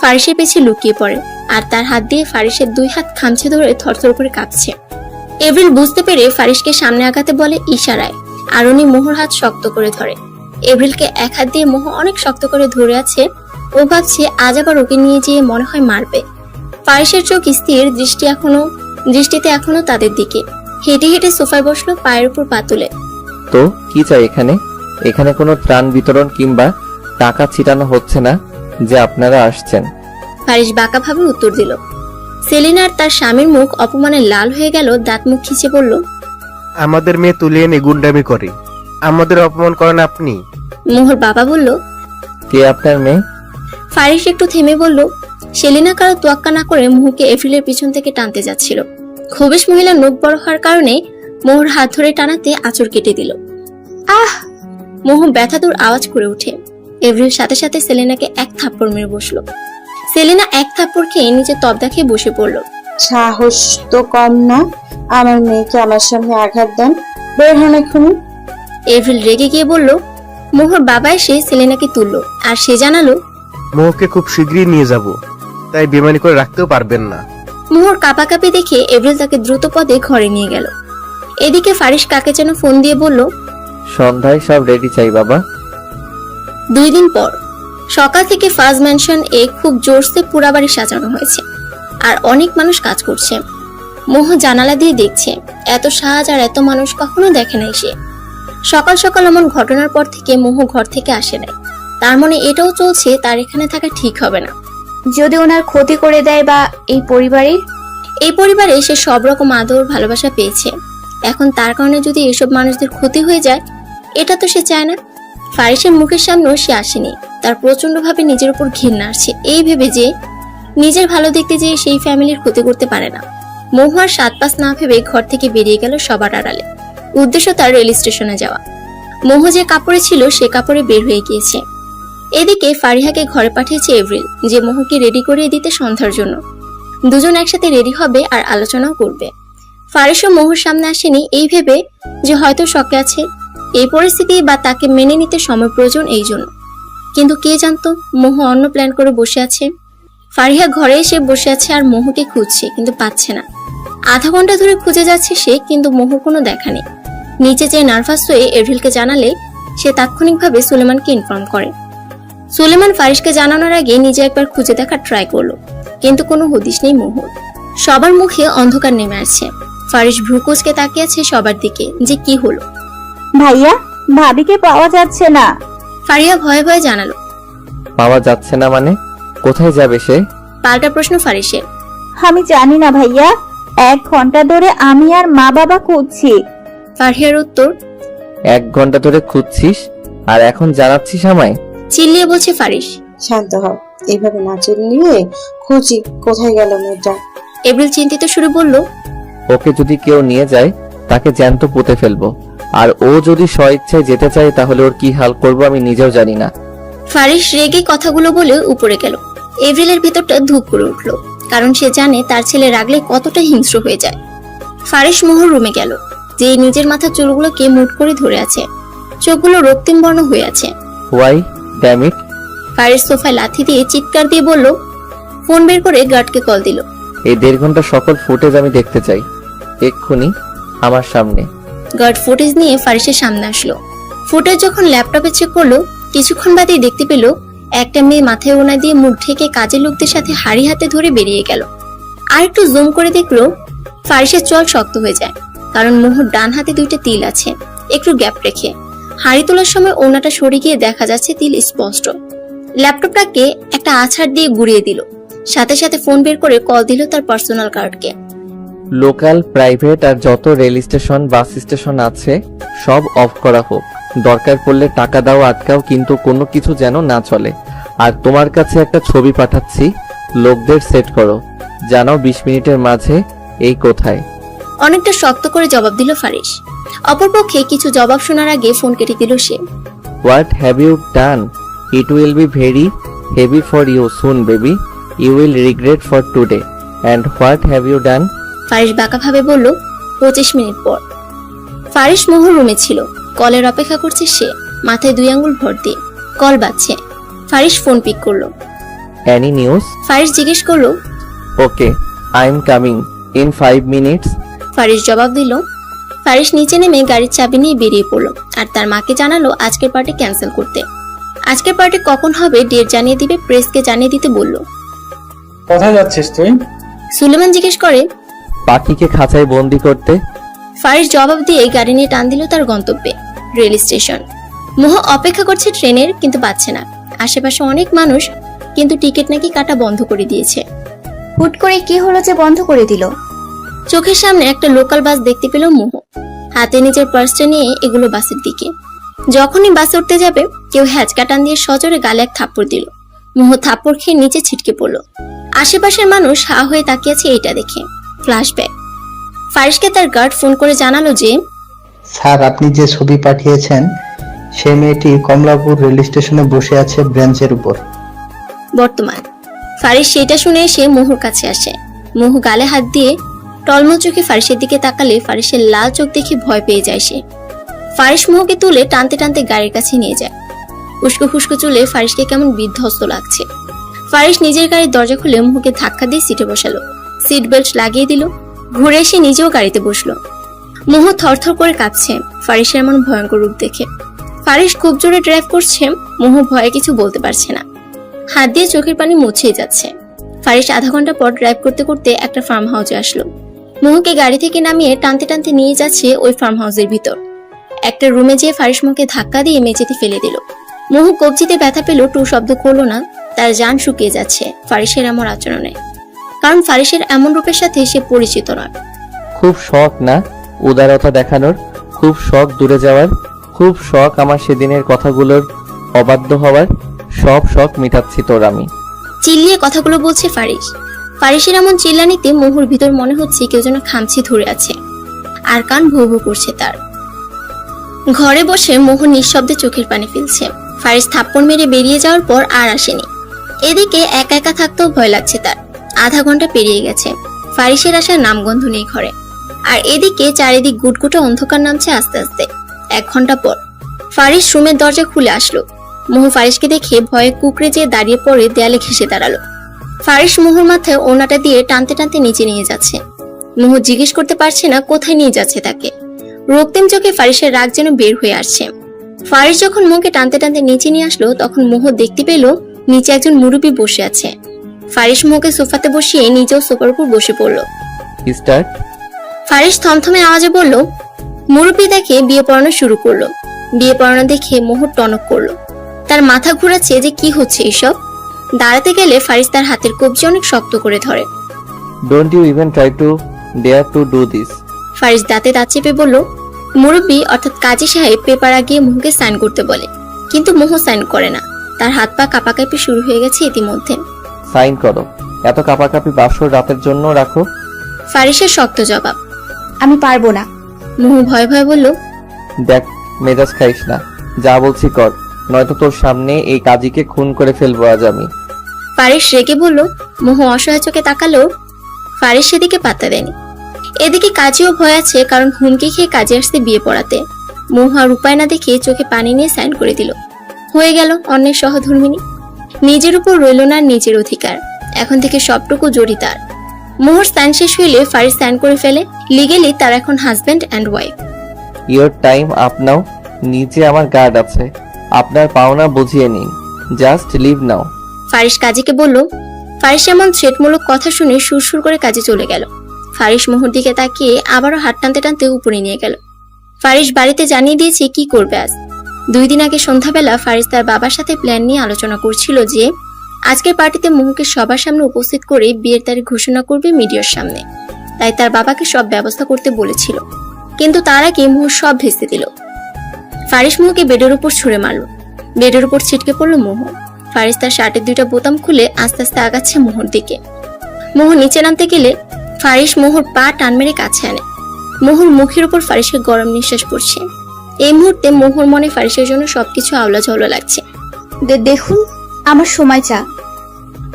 ফারিসের পেছে লুকিয়ে পড়ে আর তার হাত দিয়ে ফারিসের দুই হাত খামচে ধরে থরথর করে কাঁপছে। এভরিল বুঝতে পেরে ফারিসকে সামনে আগাতে বলে ইশারায়, আর উনি মোহর হাত শক্ত করে ধরে। এভরিলকে এক হাত দিয়ে মোহ অনেক শক্ত করে ধরে আছে। ও ভাবছে আজ আবার ওকে নিয়ে যেয়ে মনে হয় মারবে। ফারিসের চোখ স্থির, দৃষ্টিতে এখনো তাদের দিকে। হেঁটে হেঁটে সোফায় বসলো পায়ের উপর পা তুলে। তো কি চাই এখানে? এখানে কোনো ত্রাণ বিতরণ কিংবা টাকা ছিটানো হচ্ছে না যে আপনারা আসছেন। ফারিস বাঁকাভাবে উত্তর দিল। সেলিনার তার স্বামীর মুখ অপমানে লাল হয়ে গেল, দাঁত মুখ খিচে বলল, আমাদের মেয়ে তুলে এনে গুন্ডামি করে, আমাদের অপমান করেন আপনি? মোহর বাবা বলল, কে আপনার মেয়ে? ফারিস একটু থেমে বলল, সেলিনা কারো তোয়াক্কা না করে মোহকে এপ্রিলের পিছন থেকে টানতে যাচ্ছিল। খবিশ মহিলার নখ বড় হওয়ার কারণে মোহর হাত ধরে টানাতে আঁচড় কেটে দিল। আহ! মোহ ব্যথাতুর আওয়াজ করে ওঠে। এপ্রিল সাথে সাথে সেলিনাকে এক থাপ্পড় মেরে বসলো। সেলিনা এক থাপ্পড় খেয়ে নিজে তবদা খেয়ে বসে পড়লো। সাহস তো কম না, আমার মেয়েকে আমার সামনে আঘাত দেন, বের হন এক্ষুনি। এপ্রিল রেগে গিয়ে বলল। মোহর বাবা এসে সেলিনাকে তুললো আর সে জানালো, মোহকে খুব শীঘ্রই নিয়ে যাব, তাই বেমানি করে রাখতেও পারবেন না। মোহর কাঁপাকাঁপি দেখে এপ্রিল তাকে দ্রুত পদে ঘরে নিয়ে গেল। এদিকে ফারিস কাকে যেন ফোন দিয়ে বলল, সন্ধ্যায় সব রেডি চাই বাবা। 2 দিন পর সকাল থেকে ফাজ ম্যানশন খুব জোরসে পুরা বাড়ি সাজানো হয়েছে আর অনেক মানুষ কাজ করছে। মোহ জানালা দিয়ে দেখছে, এত সাজ আর এত মানুষ কখনো দেখে নাই সে। সকাল সকাল এমন ঘটনার পর থেকে মোহ ঘর থেকে আসে নাই। তার মনে এটাও চলছে তার এখানে থাকা ঠিক হবে না। যদি ওনার ক্ষতি করে দেয় বা এই পরিবারে সে সব রকম আদর ভালোবাসা পেয়েছে, এখন তার কারণে যদি এসব মানুষদের ক্ষতি হয়ে যায়, এটা তো সে চায় না। ফারিসের মুখের সামনেও সে আসেনি। তার প্রচন্ড ভাবে নিজের উপর ঘৃণা আসছে, এই ভেবে যে নিজের ভালো দেখতে যেয়ে সেই ফ্যামিলির ক্ষতি করতে পারে না। মোহ আর 7-5 না ভেবে ঘর থেকে বেরিয়ে গেল সবার আড়ালে। উদ্দেশ্য তার রেল স্টেশনে যাওয়া। মোহ যে কাপড়ে ছিল সে কাপড়ে বের হয়ে গিয়েছে। এদিকে ফারিহাকে ঘরে পাঠিয়েছে এভরিল যে মোহকে রেডি করে দিতে সন্ধ্যার জন্য। দুজন একসাথে রেডি হবে আর আলোচনাও করবে। ফারিসও মোহর সামনে আসেনি এই ভেবে যে হয়তো শকে আছে, এই পরিস্থিতি বা তাকে মেনে নিতে সময় প্রয়োজন এই জন্য। কিন্তু কে জানতো মোহ অন্য প্ল্যান করে বসে আছে। ফারিহা ঘরে এসে বসে আছে আর মোহকে খুঁজছে কিন্তু পাচ্ছে না। আধা ঘন্টা ধরে খুঁজে যাচ্ছে সে, কিন্তু মোহর কোনো দেখা নেই। নিচে যেয়ে নার্ভাস হয়ে এভরিলকে জানালে সে তাৎক্ষণিকভাবে সুলেমানকে ইনফর্ম করে। সুলেমান ফারিসকে জানানোর আগে নিজে একবার খুঁজে দেখার ট্রাই করলো, কিন্তু কোনো হদিশ নেই মোহর। সবার মুখে অন্ধকার নেমে আসছে। ফারিস ভ্রুকুচকে তাকিয়ে আছে সবার দিকে যে কি হলো। ভাইয়া, ভাবিকে পাওয়া যাচ্ছে না। ফারিহা ভয়ে ভয়ে জানালো। পাওয়া যাচ্ছে না মানে? কোথায় যাবে সে? পাল্টা প্রশ্ন ফারিসের। আমি জানি না ভাইয়া, 1 ঘন্টা ধরে আমি আর মা বাবা খুঁজছি। ফারিহার উত্তর, 1 ঘন্টা ধরে খুঁজছিস আর এখন জানাচ্ছিস আমায়? চিল্লিয়ে বলছে ফারিস। শান্ত হও, এইভাবে না চিল্লিয়ে খুঁজি কোথায় গেল মেয়েটা। এপ্রিল চিন্তিত সুরে বলল, ওকে যদি কেউ নিয়ে যায় তাকে জ্যান্ত পুঁতে ফেলবো, আর ও যদি স্বইচ্ছায় যেতে চায় তাহলে ওর কি হাল করবো আমি নিজেও জানি না। ফারিস রেগে কথাগুলো বলে উপরে গেল। এপ্রিলের ভিতরটা ধূপ করে উঠল, কারণ সে জানে তার ছেলে রাগলে কতটা হিংস্র হয়ে যায়। ফারিস মোহর রুমে গেল, যে নিজের মাথার চুলগুলোকে মুঠ করে ধরে আছে, চোখগুলো রক্তিম বর্ণ হয়ে আছে। Y damn it. ফারিস সোফায় লাথি দিয়ে চিৎকার দিয়ে বলল, ফোন বের করে গার্ডকে কল দিল। এই 1.5 ঘন্টা সকল ফুটেজ আমি দেখতে চাই, এক্ষুনি আমার সামনে। গার্ড ফুটেজ নিয়ে ফারিসের সামনে আসলো। ফুটেজ যখন ল্যাপটপে চেক করলো, কিছুক্ষণ বাদেই দেখতে পেল একটা মেয়ে মাথায় ওড়না দিয়ে মুখ ঢেকে কাজের লোকদের সাথে হাড়ি হাতে ধরে বেরিয়ে গেল। আর একটু জুম করে দেখলো ফারিসের চল শক্ত হয়ে যায়, কারণ মোহর ডান হাতে 2টা তিল আছে একটু গ্যাপ রেখে। হাড়ি তোলার সময় ওড়নাটা সরে গিয়ে দেখা যাচ্ছে তিল স্পষ্ট। ল্যাপটপটাকে একটা আছাড় দিয়ে গুড়িয়ে দিল, সাথে সাথে ফোন বের করে কল দিল তার পার্সোনাল কার্ডকে। লোকাল, প্রাইভেট আর যত রেল স্টেশন, বাস স্টেশন আছে সব অফ করা হোক। দরকার পড়লে টাকা দাও, আটকাও, কিন্তু কোনো কিছু যেন না চলে। আর তোমার কাছে একটা ছবি পাঠাচ্ছি, লোকদের সেট করো, জানাও 20 মিনিটের মাঝে এই কোথায়। অনেকটা শক্ত করে জবাব দিল ফারিস। অপরপক্ষে কিছু জবাব শোনার আগে ফোন কেটে দিল সে। What have you done? It will be very heavy for you soon baby, you will regret for today. And what have you done? Faris বাঁকাভাবে বলল, 25 মিনিট পর। ফারিস মোহর রুমে ছিল, কলের অপেক্ষা করছে সে, মাথায় 2 আঙ্গুল ভর দিয়ে। কল বাজছে, ফারিস ফোন পিক করলো। Any news? ফারিস জিজ্ঞেস করলো। Okay, I am coming in 5 minutes. Faris জবাব দিল। ফারিস নিচে নেমে গাড়ির চাবি নিয়ে বেরিয়ে পড়লো, আর তার মাকে জানালো আজকের পার্টি ক্যান্সেল করতে। আজকের পার্টি কখন হবে ডেট জানিয়ে দিবে, প্রেসকে জানিয়ে দিতে বলল। কোথায় যাচ্ছিস তুই? সুলেমান জিজ্ঞেস করে। পাখিকে খাঁচায় বন্দি করতে। ফারিস জবাব দিয়ে গাড়ি নিয়ে টান দিল তার গন্তব্যে, রেল স্টেশন। মোহ অপেক্ষা করছে ট্রেনের, কিন্তু পাচ্ছে না। আশেপাশে অনেক মানুষ, কিন্তু টিকিট নাকি কাটা বন্ধ করে দিয়েছে। হুট করে কি হলো যে বন্ধ করে দিল? চোখের সামনে একটা লোকাল বাস দেখতে পেল মোহ, হাতে নিজের পার্সটা নিয়ে এগুলো বাসের দিকে। যখনই বাসে উঠতে যাবে, কেউ হ্যাচকা টান দিয়ে সজোরে গালে এক থাপ্পড় দিল। মোহ থাপ্পড় খেয়ে নিচে ছিটকে পড়ল। আশেপাশের মানুষ হা হয়ে তাকিয়েছে এটা দেখে। ফ্ল্যাশব্যাক। ফারিসকে তার গার্ড ফোন করে জানালো যে, স্যার, আপনি যে ছবি পাঠিয়েছেন সে মেয়েটি কমলাপুর রেল স্টেশনে বসে আছে ব্রেঞ্চের উপর। বর্তমান। ফারিস সেটা শুনে এসে মোহর কাছে আসে। মোহ গালে হাত দিয়ে টলমল চোখে ফারিসের দিকে তাকালে ফারিসের লাল চোখ দেখে ভয় পেয়ে যায় সে। ফারিস মোহকে তুলে টানতে টানতে গাড়ির কাছে নিয়ে যায়। উস্কো খুস্কো চুলে ফারিসকে কেমন বিধ্বস্ত লাগছে। ফারিস নিজের গাড়ির দরজা খুলে মোহকে ধাক্কা দিয়ে সিটে বসালো, সিট বেল্ট লাগিয়ে দিল, ঘুরে এসে নিজেও গাড়িতে বসলো। মোহ থরথর করে কাঁপছে ফারিসের এমন ভয়ঙ্কর রূপ দেখে। ফারিস খুব জোরে ড্রাইভ করছে, মোহ ভয়ে কিছু বলতে পারছে না, হাত দিয়ে চোখের পানি মুছিয়ে যাচ্ছে। ফারিস আধা ঘন্টা পর ড্রাইভ করতে করতে একটা ফার্ম হাউসে আসলো। মোহকে গাড়ি থেকে নামিয়ে টানতে টানতে নিয়ে যাচ্ছে ওই ফার্ম হাউসের ভিতর। একটা রুমে যেয়ে ফারিস মোহকে ধাক্কা দিয়ে মেঝেতে ফেলে দিল। মোহ কবজিতে ব্যথা পেল, টু শব্দ করলো না। তার জান শুকিয়ে যাচ্ছে ফারিসের এমন আচরণে, কারণ ফারিসের এমন রূপের সাথে সে পরিচিত নয়। খুব শখ না উদারতা দেখানোর, খুব শখ দূরে যাওয়ার, খুব শখ আমার সেদিনের কথাগুলোর অবাধ্য হওয়ার, সব শখ মিটাচ্ছি তোর আমি। চিল্লিয়ে কথাগুলো বলছে ফারিস। ফারিসের এমন চিল্লানিতে মোহর ভিতর মনে হচ্ছে কেউ যেন খামচি ধরে আছে, আর কান ভৌ ভৌ করছে তার। ঘরে বসে মোহ নিঃশব্দে চোখের পানি ফেলছে। ফারিস থাপ্পড় মেরে বেরিয়ে যাওয়ার পর আর আসেনি। এদিকে একা একা থাকতেও ভয় লাগছে তার। আধা ঘন্টা পেরিয়ে গেছে, ফারিসের আসার নামগন্ধ নেই ঘরে। আর এদিকে চারিদিক গুটগুটে অন্ধকার নামছে আস্তে আস্তে। 1 ঘন্টা পর ফারিস রুমের দরজা খুলে আসলো। মোহ ফারিসকে দেখে ভয়ে কুকড়ে যেয়ে দাঁড়িয়ে পড়ে দেয়ালে ঘেঁষে দাঁড়ালো। ফারিস মোহর মাথায় ওড়নাটা দিয়ে টানতে টানতে নিচে নিয়ে যাচ্ছে। মোহ জিজ্ঞেস করতে পারছে না কোথায় নিয়ে যাচ্ছে তাকে। রক্তিম চোখে ফারিসের রাগ যেন বের হয়ে আসছে। ফারিস যখন মোহকে টানতে টানতে নিচে নিয়ে আসলো, তখন মোহ দেখতে পেল নিচে একজন মুরব্বি বসে আছে। ফারিস মোহকে সোফাতে বসিয়ে নিজেও সোফার উপর বসে পড়ল। স্টার্ট। ফারিস থমথমে আওয়াজে বলল। মুরব্বি দেখে বিয়ে পড়ানো শুরু করলো। বিয়ে পড়ানো দেখে মোহর টনক করলো। তার মাথা ঘুরাচ্ছে যে কি হচ্ছে এসব। দাঁড়াতে গেলে ফারিস তার হাতের কবজি অনেক শক্ত করে ধরে। Don't you even try to dare to do this. Faris দাঁতে দাঁত চেপে বলল। মুরব্বি অর্থাৎ কাজী সাহেব পেপার আগিয়ে মোহকে সাইন করতে বলে, কিন্তু মোহ সাইন করে না। তার হাত পা কাঁপাকাঁপি শুরু হয়ে গেছে ইতিমধ্যে। সাইন করো। এত কাপাকাপি বাসর রাতের জন্য রাখো। ফারিসের শক্ত জবাব। আমি পারবো না। মুহু ভয় ভয় বলল, দেখ, মেজাজ খাইস না, যা বলছি কর, নয়তো তোর সামনে এই কাজীকে খুন করে ফেলবো আজ আমি। ফারিস রেগে বলল। মুহু অসহায় চোখে তাকালো। ফারিস সেদিকে পাত্তা দেয়নি। এদিকে কাজীও ভয় আছে, কারণ হুমকি খেয়ে কাজে আসতে বিয়ে পড়াতে। মুহু আর উপায় না দেখে চোখে পানি নিয়ে সাইন করে দিল। হয়ে গেল অন্যের সহধর্মিনী। নিজের উপর রইল না নিজের অধিকার, এখন থেকে সবটুকু জড়ি তার। মুহুর সাইন শেষ হইলে ফারিস সাইন করে ফেলে। লিগেলি তার এখন husband and wife. Your time up নাও। নিচে আমার গার্ড আছে, আপনার পাওনা বুঝিয়ে নিন। জাস্ট লিভ নাও। ফারিস কাজীকে বলল। ফারিস এমন থ্রেটমূলক কথা শুনে সুরসুর করে কাজে চলে গেল। ফারিস মুহুর দিকে তাকিয়ে আবারও হাত টানতে টানতে উপরে নিয়ে গেল। ফারিস বাড়িতে জানিয়ে দিয়েছে কি করবে আজ। 2 দিন আগে সন্ধ্যাবেলা ফারিস তার বাবার সাথে প্ল্যান নিয়ে আলোচনা করছিল যে আজকের পার্টিতে মুহুকে সবার সামনে উপস্থিত করে বিয়ের তারিখ ঘোষণা করবে মিডিয়ার সামনে। তাই তার বাবাকে সব ব্যবস্থা করতে বলেছিল, কিন্তু তার আগে মুহু সব ভেস্তে দিল। ফারিস মুহুকে বেডের উপর ছুঁড়ে মারল। বেডের উপর ছিটকে পড়ল মুহু। ফারিস তার শার্টের 2টা বোতাম খুলে আস্তে আস্তে আগাচ্ছে মুহুর দিকে। মুহু নিচে নামতে গেলে ফারিস মুহুর পা টান মেরে কাছে আনে। মুহুর মুখের উপর ফারিসের গরম নিঃশ্বাস পড়ছে। এই মুহূর্তে মুহুর মনে ফারিসের জন্য সবকিছু আওলা ঝাওলা লাগছে। দেখুন, আমার সময় চা।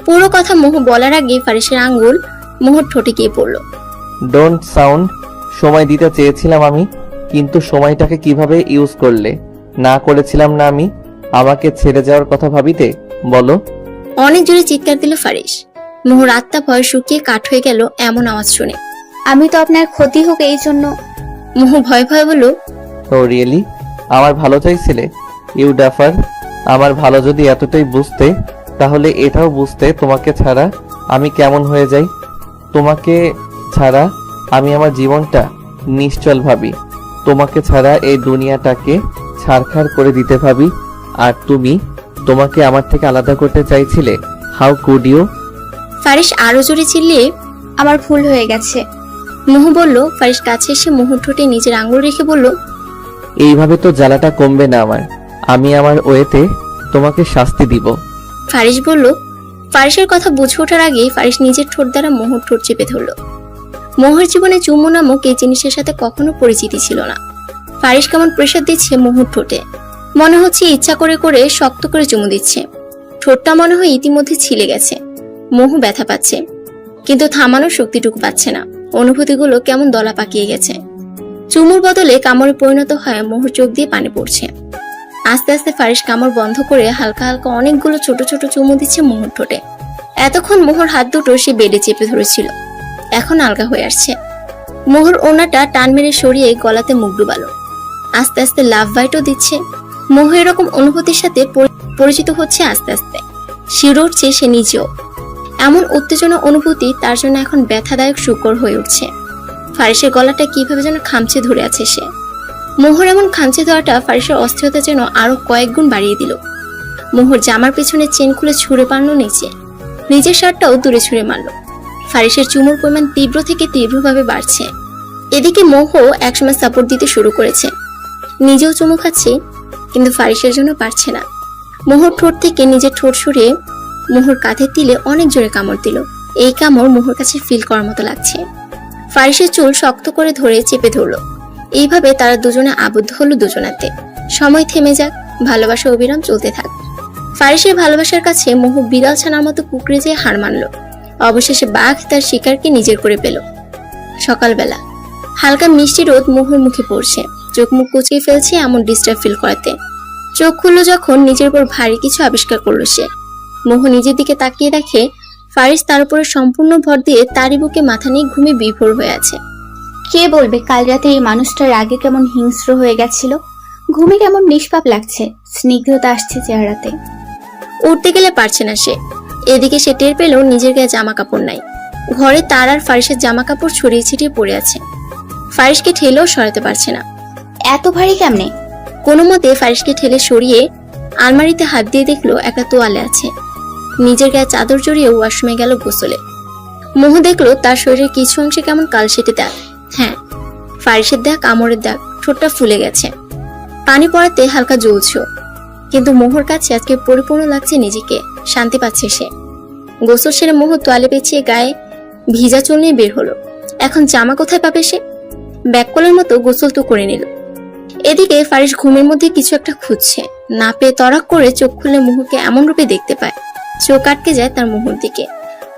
পুরো কথা মুহু বলার আগে ফারিসের আঙ্গুল মুহুর ঠোঁটে গিয়ে পড়ল। Don't sound. সময় দিতে চেয়েছিলাম আমি, কিন্তু সময়টাকে কিভাবে ইউজ করলে। না করেছিলাম না আমি আমাকে ছেড়ে যাওয়ার কথা ভাবিতে, বলো। অনেক জোরে চিৎকার দিল ফারিস। মুহুর আত্মা ভয় শুকিয়ে কাঠ হয়ে গেল এমন আওয়াজ শুনে। আমি তো আপনার ক্ষতি হোক এই জন্য। মুহু ভয় ভয় বলল, ও রিয়েলি? আমার ভালো চাইছিলে? You duffer. আমার ভালো যদি এতটাই বুঝতে, তাহলে এটাও বুঝতে তোমাকে ছাড়া আমি কেমন হয়ে যাই। তোমাকে ছাড়া আমি আমার জীবনটা নিশ্চল ভাবি। তোমাকে ছাড়া এই দুনিয়াটাকে ছারখার করে দিতে ভাবি। আর তুমি তোমাকে আমার থেকে আলাদা করতে চাইছিলে। How could you? ফারিস আরো জোরে চিল্লিয়ে, আমার ভুল হয়ে গেছে। মুহু বলল। ফারিস কাছে এসে মুহুর ঠোঁটে নিজের আঙ্গুল রেখে বলল, এইভাবে তো জ্বালাটা কমবে না আমার। আমি আমার ওয়েতে তোমাকে শাস্তি দিব। ফারিস বলল। ফারিসের কথা বুঝে ওঠার আগে ফারিস নিজের ঠোঁট দ্বারা মুহুর ঠোঁট চেপে ধরল। মুহুর জীবনে চুমু নামক এই জিনিসের সাথে কখনো পরিচিতি ছিল না। ফারিস কেমন প্রেসার দিচ্ছে মুহুর ঠোঁটে। মনে হচ্ছে ইচ্ছা করে করে শক্ত করে চুমু দিচ্ছে। ঠোঁটটা মনে হয় ইতিমধ্যে ছিলে গেছে। মুহু ব্যথা পাচ্ছে, কিন্তু থামানোর শক্তিটুকু পাচ্ছে না। অনুভূতিগুলো কেমন দলা পাকিয়ে গেছে। চুমুর বদলে কামড়ে পরিণত হয় মুহুর চোখ দিয়ে পানি পড়ছে। আস্তে আস্তে ফারিস কামড় বন্ধ করে হালকা হালকা অনেকগুলো ছোট ছোট চুমু দিচ্ছে মুহুর ঠোঁটে। এতক্ষণ মুহুর হাত দুটো সে বেডে চেপে ধরেছিল, এখন আলগা হয়ে আসছে। মুহুর ওনাটা টান মেরে সরিয়ে গলাতে মুখ ডুবালো। আস্তে আস্তে লাভ বাইটও দিচ্ছে। মুহু এরকম অনুভূতির সাথে পরিচিত হচ্ছে আস্তে আস্তে। শিউরে উঠছে সে নিজেও। এমন উত্তেজনা অনুভূতি তার জন্য এখন ব্যথাদায়ক সুকর হয়ে উঠছে। ফারিসের গলাটা কিভাবে যেন খামচে ধরে আছে সে। মুহুর এমন খামচে ধরাটা ফারিসের অস্থিরতা যেন আরো কয়েক গুণ বাড়িয়ে দিল। মুহুর জামার পেছনে চেন খুলে ছুঁড়ে পারল নিচে। নিজের শার্টটাও দূরে ছুঁড়ে মারল। ফারিসের চুমুর পরিমাণ তীব্র থেকে তীব্রভাবে বাড়ছে। এদিকে মোহ একসময় সাপোর্ট দিতে শুরু করেছে। নিজেও চুমু খাচ্ছে, কিন্তু ফারিসের জন্য পারছে না। মোহর ঠোঁট থেকে নিজের ঠোঁট সরিয়ে মোহর কাঁধের তিলে অনেক জোরে কামড় দিল। এই কামড় মোহর কাছে ফিল করার মতো লাগছে। ফারিসের চুল শক্ত করে ধরে চেপে ধরল। এইভাবে তারা দুজনে আবদ্ধ হলো দুজনাতে। সময় থেমে যাক, ভালোবাসা অবিরাম চলতে থাক। ফারিসের ভালোবাসার কাছে মোহ বিড়াল ছানার মতো কুকড়ে যেয়ে হার মানল। অবশেষে বাঘ তার শিকারকে নিজের করে পেল। সকালবেলা হালকা মিষ্টি রোদ মোহর মুখে পড়ছে। চোখ মুখ কুচকে ফেলছে এমন ডিস্টার্ব ফিল করাতে। চোখ খুললো যখন নিজের উপর ভারী কিছু আবিষ্কার করলো সে। মোহ নিজের দিকে তাকিয়ে দেখে ফারিস তার উপরে সম্পূর্ণ ভর দিয়ে তারই বুকে মাথা নিয়ে ঘুমে বিভোর হয়ে আছে। কে বলবে কাল রাতে এই মানুষটার আগে কেমন হিংস্র হয়ে গেছিল। ঘুমে কেমন নিষ্পাপ লাগছে, স্নিগ্ধতা আসছে চেহারাতে। উঠতে গেলে পারছে না সে। এদিকে সে টের পেল নিজের গায়ে জামা কাপড় নাই। ঘরে তার আর ফারিসের জামা কাপড় ছড়িয়ে ছিটিয়ে পড়ে আছে। ফারিসকে ঠেলেও সরাতে পারছে না। এত ভারী কেমনে? কোনো মতে ফারিসকে ঠেলে সরিয়ে আলমারিতে হাত দিয়ে দেখলো একটা তোয়ালে আছে। নিজের গায়ে চাদর জড়িয়ে ওয়াশরুমে গেল গোসলে। মোহ দেখলো তার শরীরের কিছু অংশে কেমন কালশেটে দাগ। হ্যাঁ, ফারিসের দাগ, কামড়ের দাগ, ঠোঁটটা ফুলে গেছে। পানি পড়াতে হালকা জ্বলছে। কিন্তু মোহর কাছে আজকে পরিপূর্ণ লাগছে নিজেকে, শান্তি পাচ্ছে সে। গোসল সেরে মোহ তোয়ালে পেঁচিয়ে গায়ে ভিজা চুল নিয়ে বের হলো। এখন জামা কোথায় পাবে সে? ব্যাককলের মতো গোসল তো করে নিল। এদিকে ফারিস ঘুমের মধ্যে কিছু একটা খুঁজছে, না পেয়ে তড়াক করে চোখ খুলে মোহকে এমন রূপে দেখতে পায়, চোখ আটকে যায় তার মোহর দিকে।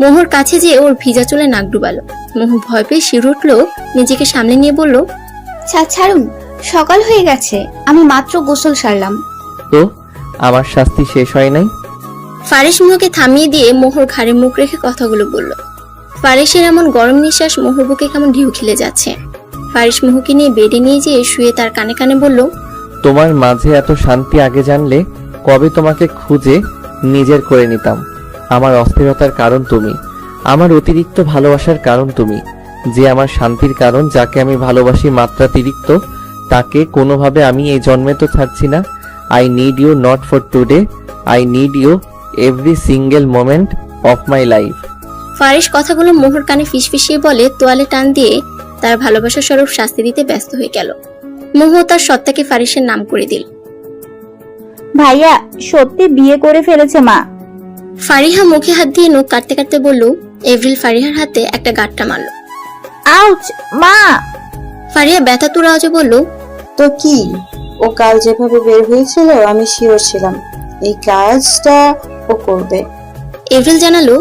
মোহর কাছে যেয়ে ওর ভিজা চুলে নাক ডুবালো। মোহ ভয় পেয়ে শির উঠলো, নিজেকে সামনে নিয়ে বলল, ছাড়ুন, সকাল হয়ে গেছে, আমি মাত্র গোসল সারলাম। তো আমার শাস্তি শেষ হয় নাই? ফারিস মোহকে থামিয়ে দিয়ে মোহর ঘাড়ে মুখ রেখে কথাগুলো বলল। ফারিসের এমন গরম নিঃশ্বাস মোহর বুকে কেমন ঢেউ খেলে যাচ্ছে। ফারিস মোহকে নিয়ে বেডে নিয়ে যেয়ে শুয়ে তার কানে কানে বলল, তোমার মাঝে এত শান্তি আগে জানলে কবে তোমাকে খুঁজে নিজের করে নিতাম। আমার অস্থিরতার কারণ তুমি, আমার অতিরিক্ত ভালোবাসার কারণ তুমি, যে আমার শান্তির কারণ, যাকে আমি ভালোবাসি মাত্রাতিরিক্ত, তাকে কোনোভাবে আমি এই জন্মে তো ছাড়ছি না। I need you not for today, I need you every single moment of my life. Faris কথাগুলো মোহর কানে ফিসফিসিয়ে বলে তোয়ালে টান দিয়ে তার ভালোবাসা স্বরূপ শাস্তি দিতে ব্যস্ত হয়ে গেল। মোহ তার সত্তাকে ফারিসের নাম করে দিল। ভাইয়া সত্যি বিয়ে করে ফেলেছে মা। ফারিহা মুখে হাত দিয়ে নখ কাটতে কাটতে বলল। এভরিল ফারিহার হাতে একটা গাঁটটা মারল। আউচ মা! ফারিহা ব্যথা তুর আওয়াজে বলল, তো কি, ও কাল যেভাবে বের হয়েছিল আমি শিওর ছিলাম এই কাজটা ও করবে। এভরিল জানালো,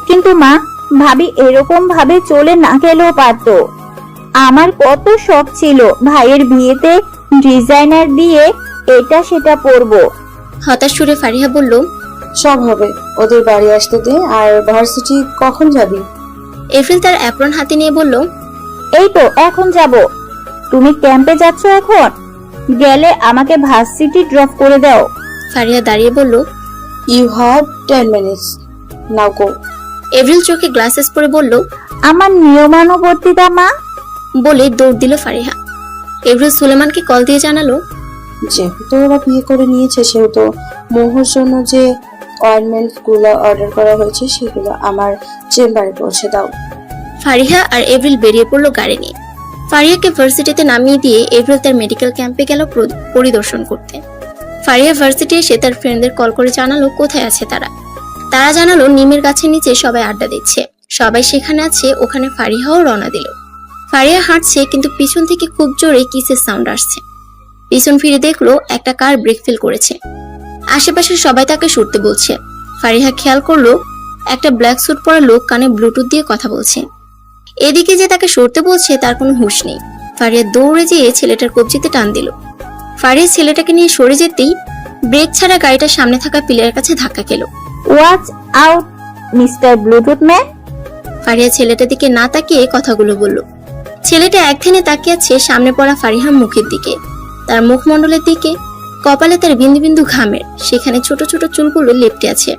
কিন্তু মা, ভাবি এরকম ভাবে চলে না গেলেও পারতো। আমার কত শখ ছিল ভাইয়ের বিয়েতে ডিজাইনার দিয়ে এটা সেটা পরবো। হতাশ সুরে ফারিহা বলল, সব হবে, ওদের বাড়ি আসতে দে। আর ভার্সিটি কখন যাবি? এভরিল তার অ্যাপ্রন হাতে নিয়ে বলল, এই তো এখন যাব। তুমি ক্যাম্পে যাচ্ছ এখন? গেলে আমাকে ভার্সিটি ড্রপ করে দাও। ফারিহা দাঁড়িয়ে বলল, you have 10 minutes, now go. Avril চোখে গ্লাসেস পরে বলল, আমার নিয়মানুবর্তিতা মা। বলে দৌড় দিল ফারিহা। এভরিল সুলেমানকে কল দিয়ে জানালো, যেহেতু ওরা বিয়ে করে নিয়েছে সেহেতু মোহর জন্য যে অয়েন্টমেন্ট গুলো অর্ডার করা হয়েছে সেগুলো আমার চেম্বারে পৌঁছে দাও। ফারিহা আর এভরিল বেরিয়ে পড়লো গাড়ি নিয়ে। ফারিহাকে ভার্সিটিতে নামিয়ে দিয়ে এভরিল তার মেডিকেল ক্যাম্পে গেল পরিদর্শন করতে। ফারিহা ভার্সিটি এসে তার ফ্রেন্ডদের কল করে জানালো কোথায় আছে তারা। তারা জানালো নিমের গাছের নিচে সবাই আড্ডা দিচ্ছে, সবাই সেখানে আছে। ওখানে ফারিহাও রওনা দিল। ফারিহা হাঁটছে, কিন্তু পিছন থেকে খুব জোরে কিসের সাউন্ড আসছে। পিছন ফিরে দেখলো একটা কার ব্রেক ফেল করেছে। আশেপাশে সবাই তাকে সরতে বলছে। ফারিহা খেয়াল করলো একটা ব্ল্যাক স্যুট পরা লোক কানে ব্লুটুথ দিয়ে কথা বলছে। এদিকে যে তাকে সরতে বলছে তার কোনো হুঁশ নেই। ফারিহা দৌড়ে যেয়ে ছেলেটার কবজিতে টান দিল। ফারিহা ছেলেটাকে নিয়ে সরে যেতেই ব্রেক ছাড়া গাড়িটা সামনে থাকা পিলারের কাছে ধাক্কা খেলো। Watch out mister Bluetooth man. Fariha ছেলেটার দিকে না তাকিয়ে কথাগুলো বলল। ছেলেটা একদিনে তাকিয়ে আছে সামনে পড়া ফারিহার মুখের দিকে, তার মুখমণ্ডলের দিকে। কপালে তার বিন্দু বিন্দু ঘামের, সেখানে ছোট ছোট চুলগুলো লেপ্টে আছে।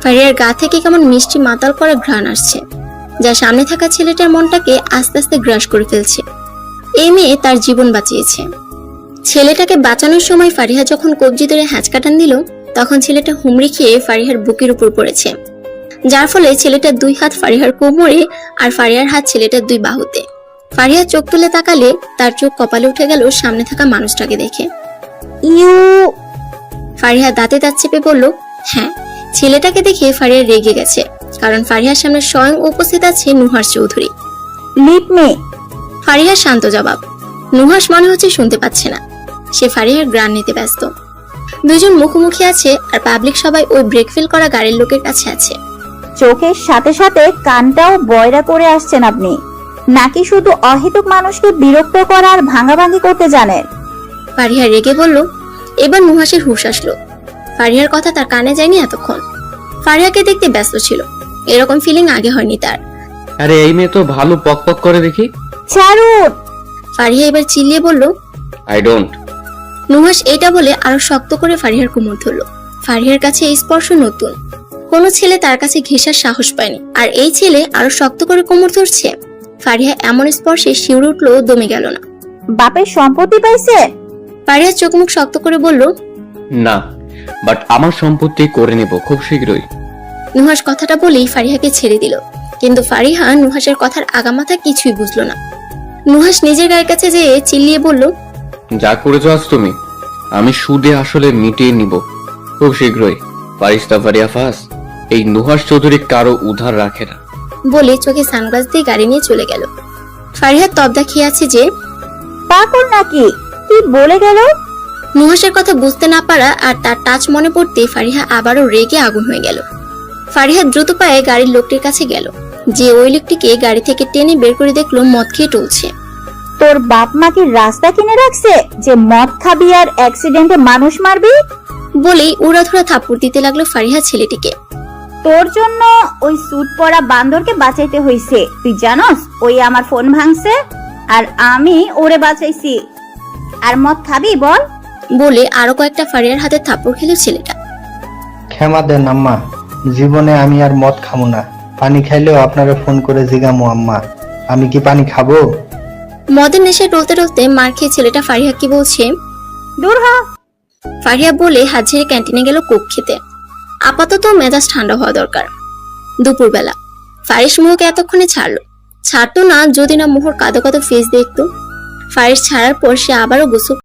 ফারিহার গা থেকে কেমন মিষ্টি মাতাল করা ঘ্রাণ আসছে, যা সামনে থাকা ছেলেটার মনটাকে আস্তে আস্তে গ্রাস করে ফেলছে। এই মেয়ে তার জীবন বাঁচিয়েছে। ছেলেটাকে বাঁচানোর সময় ফারিহা যখন কবজি ধরে হ্যাঁচকাটান দিল, তখন ছেলেটা হুমড়ি খেয়ে ফারিহার বুকের উপর পড়েছে, যার ফলে ছেলেটার দুই হাত ফারিহার কোমরে আর ফারিহার হাত ছেলেটার দুই বাহুতে। ফারিহা চোখ তুলে তাকালে তার চোখ কপালে উঠে গেল সামনে থাকা মানুষটাকে দেখে। ফারিহা দাঁতে দাঁত চেপে বলল, হ্যাঁ। ছেলেটাকে দেখে ফারিহা রেগে গেছে, কারণ ফারিহার সামনে স্বয়ং উপস্থিত আছে নুহাস চৌধুরী। Leave me. ফারিহার শান্ত জবাব। নুহাস মনে হচ্ছে শুনতে পাচ্ছে না, সে ফারিহার গ্রান নিতে ব্যস্ত। দুইজন মুখোমুখি আছে, আর পাবলিক সবাই ওই ব্রেক ফেল করা গাড়ির লোকের কাছে আছে। চোখের সাথে সাথে কানটাও বয়রা করে আসছেন আপনি, নাকি শুধু অহেতুক মানুষকে বিরক্ত করা আর ভাঙাভাঙি করতে জানেন? ফারিহা রেগে বলল। এবার নুহাসের হুঁশ আসলো। ফারিহার কথা তার কানে যায়নি এতক্ষণ। ফারিহাকে দেখতে ব্যস্ত ছিল, এরকম ফিলিং আগে হয়নি তার। আরে এই মেয়ে তো ভালো পক পক করে দেখি। ছাড়ুন! ফারিহা এবার চিল্লিয়ে বলল, আই ডোন্ট। নুহাস এটা বলে আরো শক্ত করে ফারিহার কোমর ধরল। ফারিহার কাছে এই স্পর্শ নতুন, কোনো ছেলে তার কাছে ঘেঁষার সাহস পায়নি, আর এই ছেলে আরো শক্ত করে কোমর ধরছে। ফারিহা এমন স্পর্শে শিউরে উঠলো, দমে গেল না। বাপের সম্পত্তি পাইছে? ফারিহা চোখ মুখ শক্ত করে বলল, না, বাট আমার সম্পত্তি করে নেব খুব শীঘ্রই। নুহাস কথাটা বলেই ফারিহাকে ছেড়ে দিল, কিন্তু ফারিহা নুহাসের কথার আগামাথা কিছুই বুঝলো না। নুহাস নিজের গায়ের কাছে যেয়ে চিল্লিয়ে বলল, যা করেছো আজ তুমি, আমি সুদে আসলে মিটিয়ে নিব খুব শীঘ্রই। ফারিস্তা ফারিয়া ফাস, এই নুহাস চৌধুরী কারো উধার রাখে না। বলে চোখে সানগ্লাস দিয়ে গাড়ি নিয়ে চলে গেল। ফারিহা তবদা খেয়ে আছে যে পাগল নাকি? কি বলে গেল? নুহাসের কথা বুঝতে না পারা আর তার টাচ মনে পড়তে ফারিহা আবারও রেগে আগুন হয়ে গেল। ফারিহা দ্রুত পায়ে গাড়ির লোকটির কাছে গেল, যে ওই লোকটিকে গাড়ি থেকে টেনে বের করে দেখলো মদ খেয়ে টলছে। তোর বাপ মা কি রাস্তা কিনে রাখছে যে মদ খাবি আর অ্যাক্সিডেন্টে মানুষ মারবি? বলেই উড়াধুরা থাপ্পড় দিতে লাগলো ফারিহা ছেলেটিকে। তোর জন্য ওই স্যুট পরা বান্দরকে বাঁচাইতে হইছে। তুই জানোস ওই আমার ফোন ভাঙছে আর আমি ওরে বাঁচাইছি। আর মদ খাবি বল? বলে আরো কয়েকটা ফারিয়ার হাতে থাপ্পড় খেলো ছেলেটা। ক্ষমা দেন আম্মা, জীবনে আমি আর মদ খাবো না। পানি খাইলেও আপনারা ফোন করে জিগামো আম্মা, আমি কি পানি খাবো? মদের নেশায় টলতে টলতে মার খেয়ে ছেলেটা ফারিহা কি বলছে, দূর হ। ফারিহা বলে হাত ঝেড়ে ক্যান্টিনে গেল কোক খেতে। আপাতত মেজাজ ঠান্ডা হওয়া দরকার। দুপুরবেলা ফারিস মোহকে এতক্ষণে ছাড়তো না যদি না মোহর কাঁদো কাঁদো ফেস দেখতো। ফারিস ছাড়ার পর সে আবারও গোসল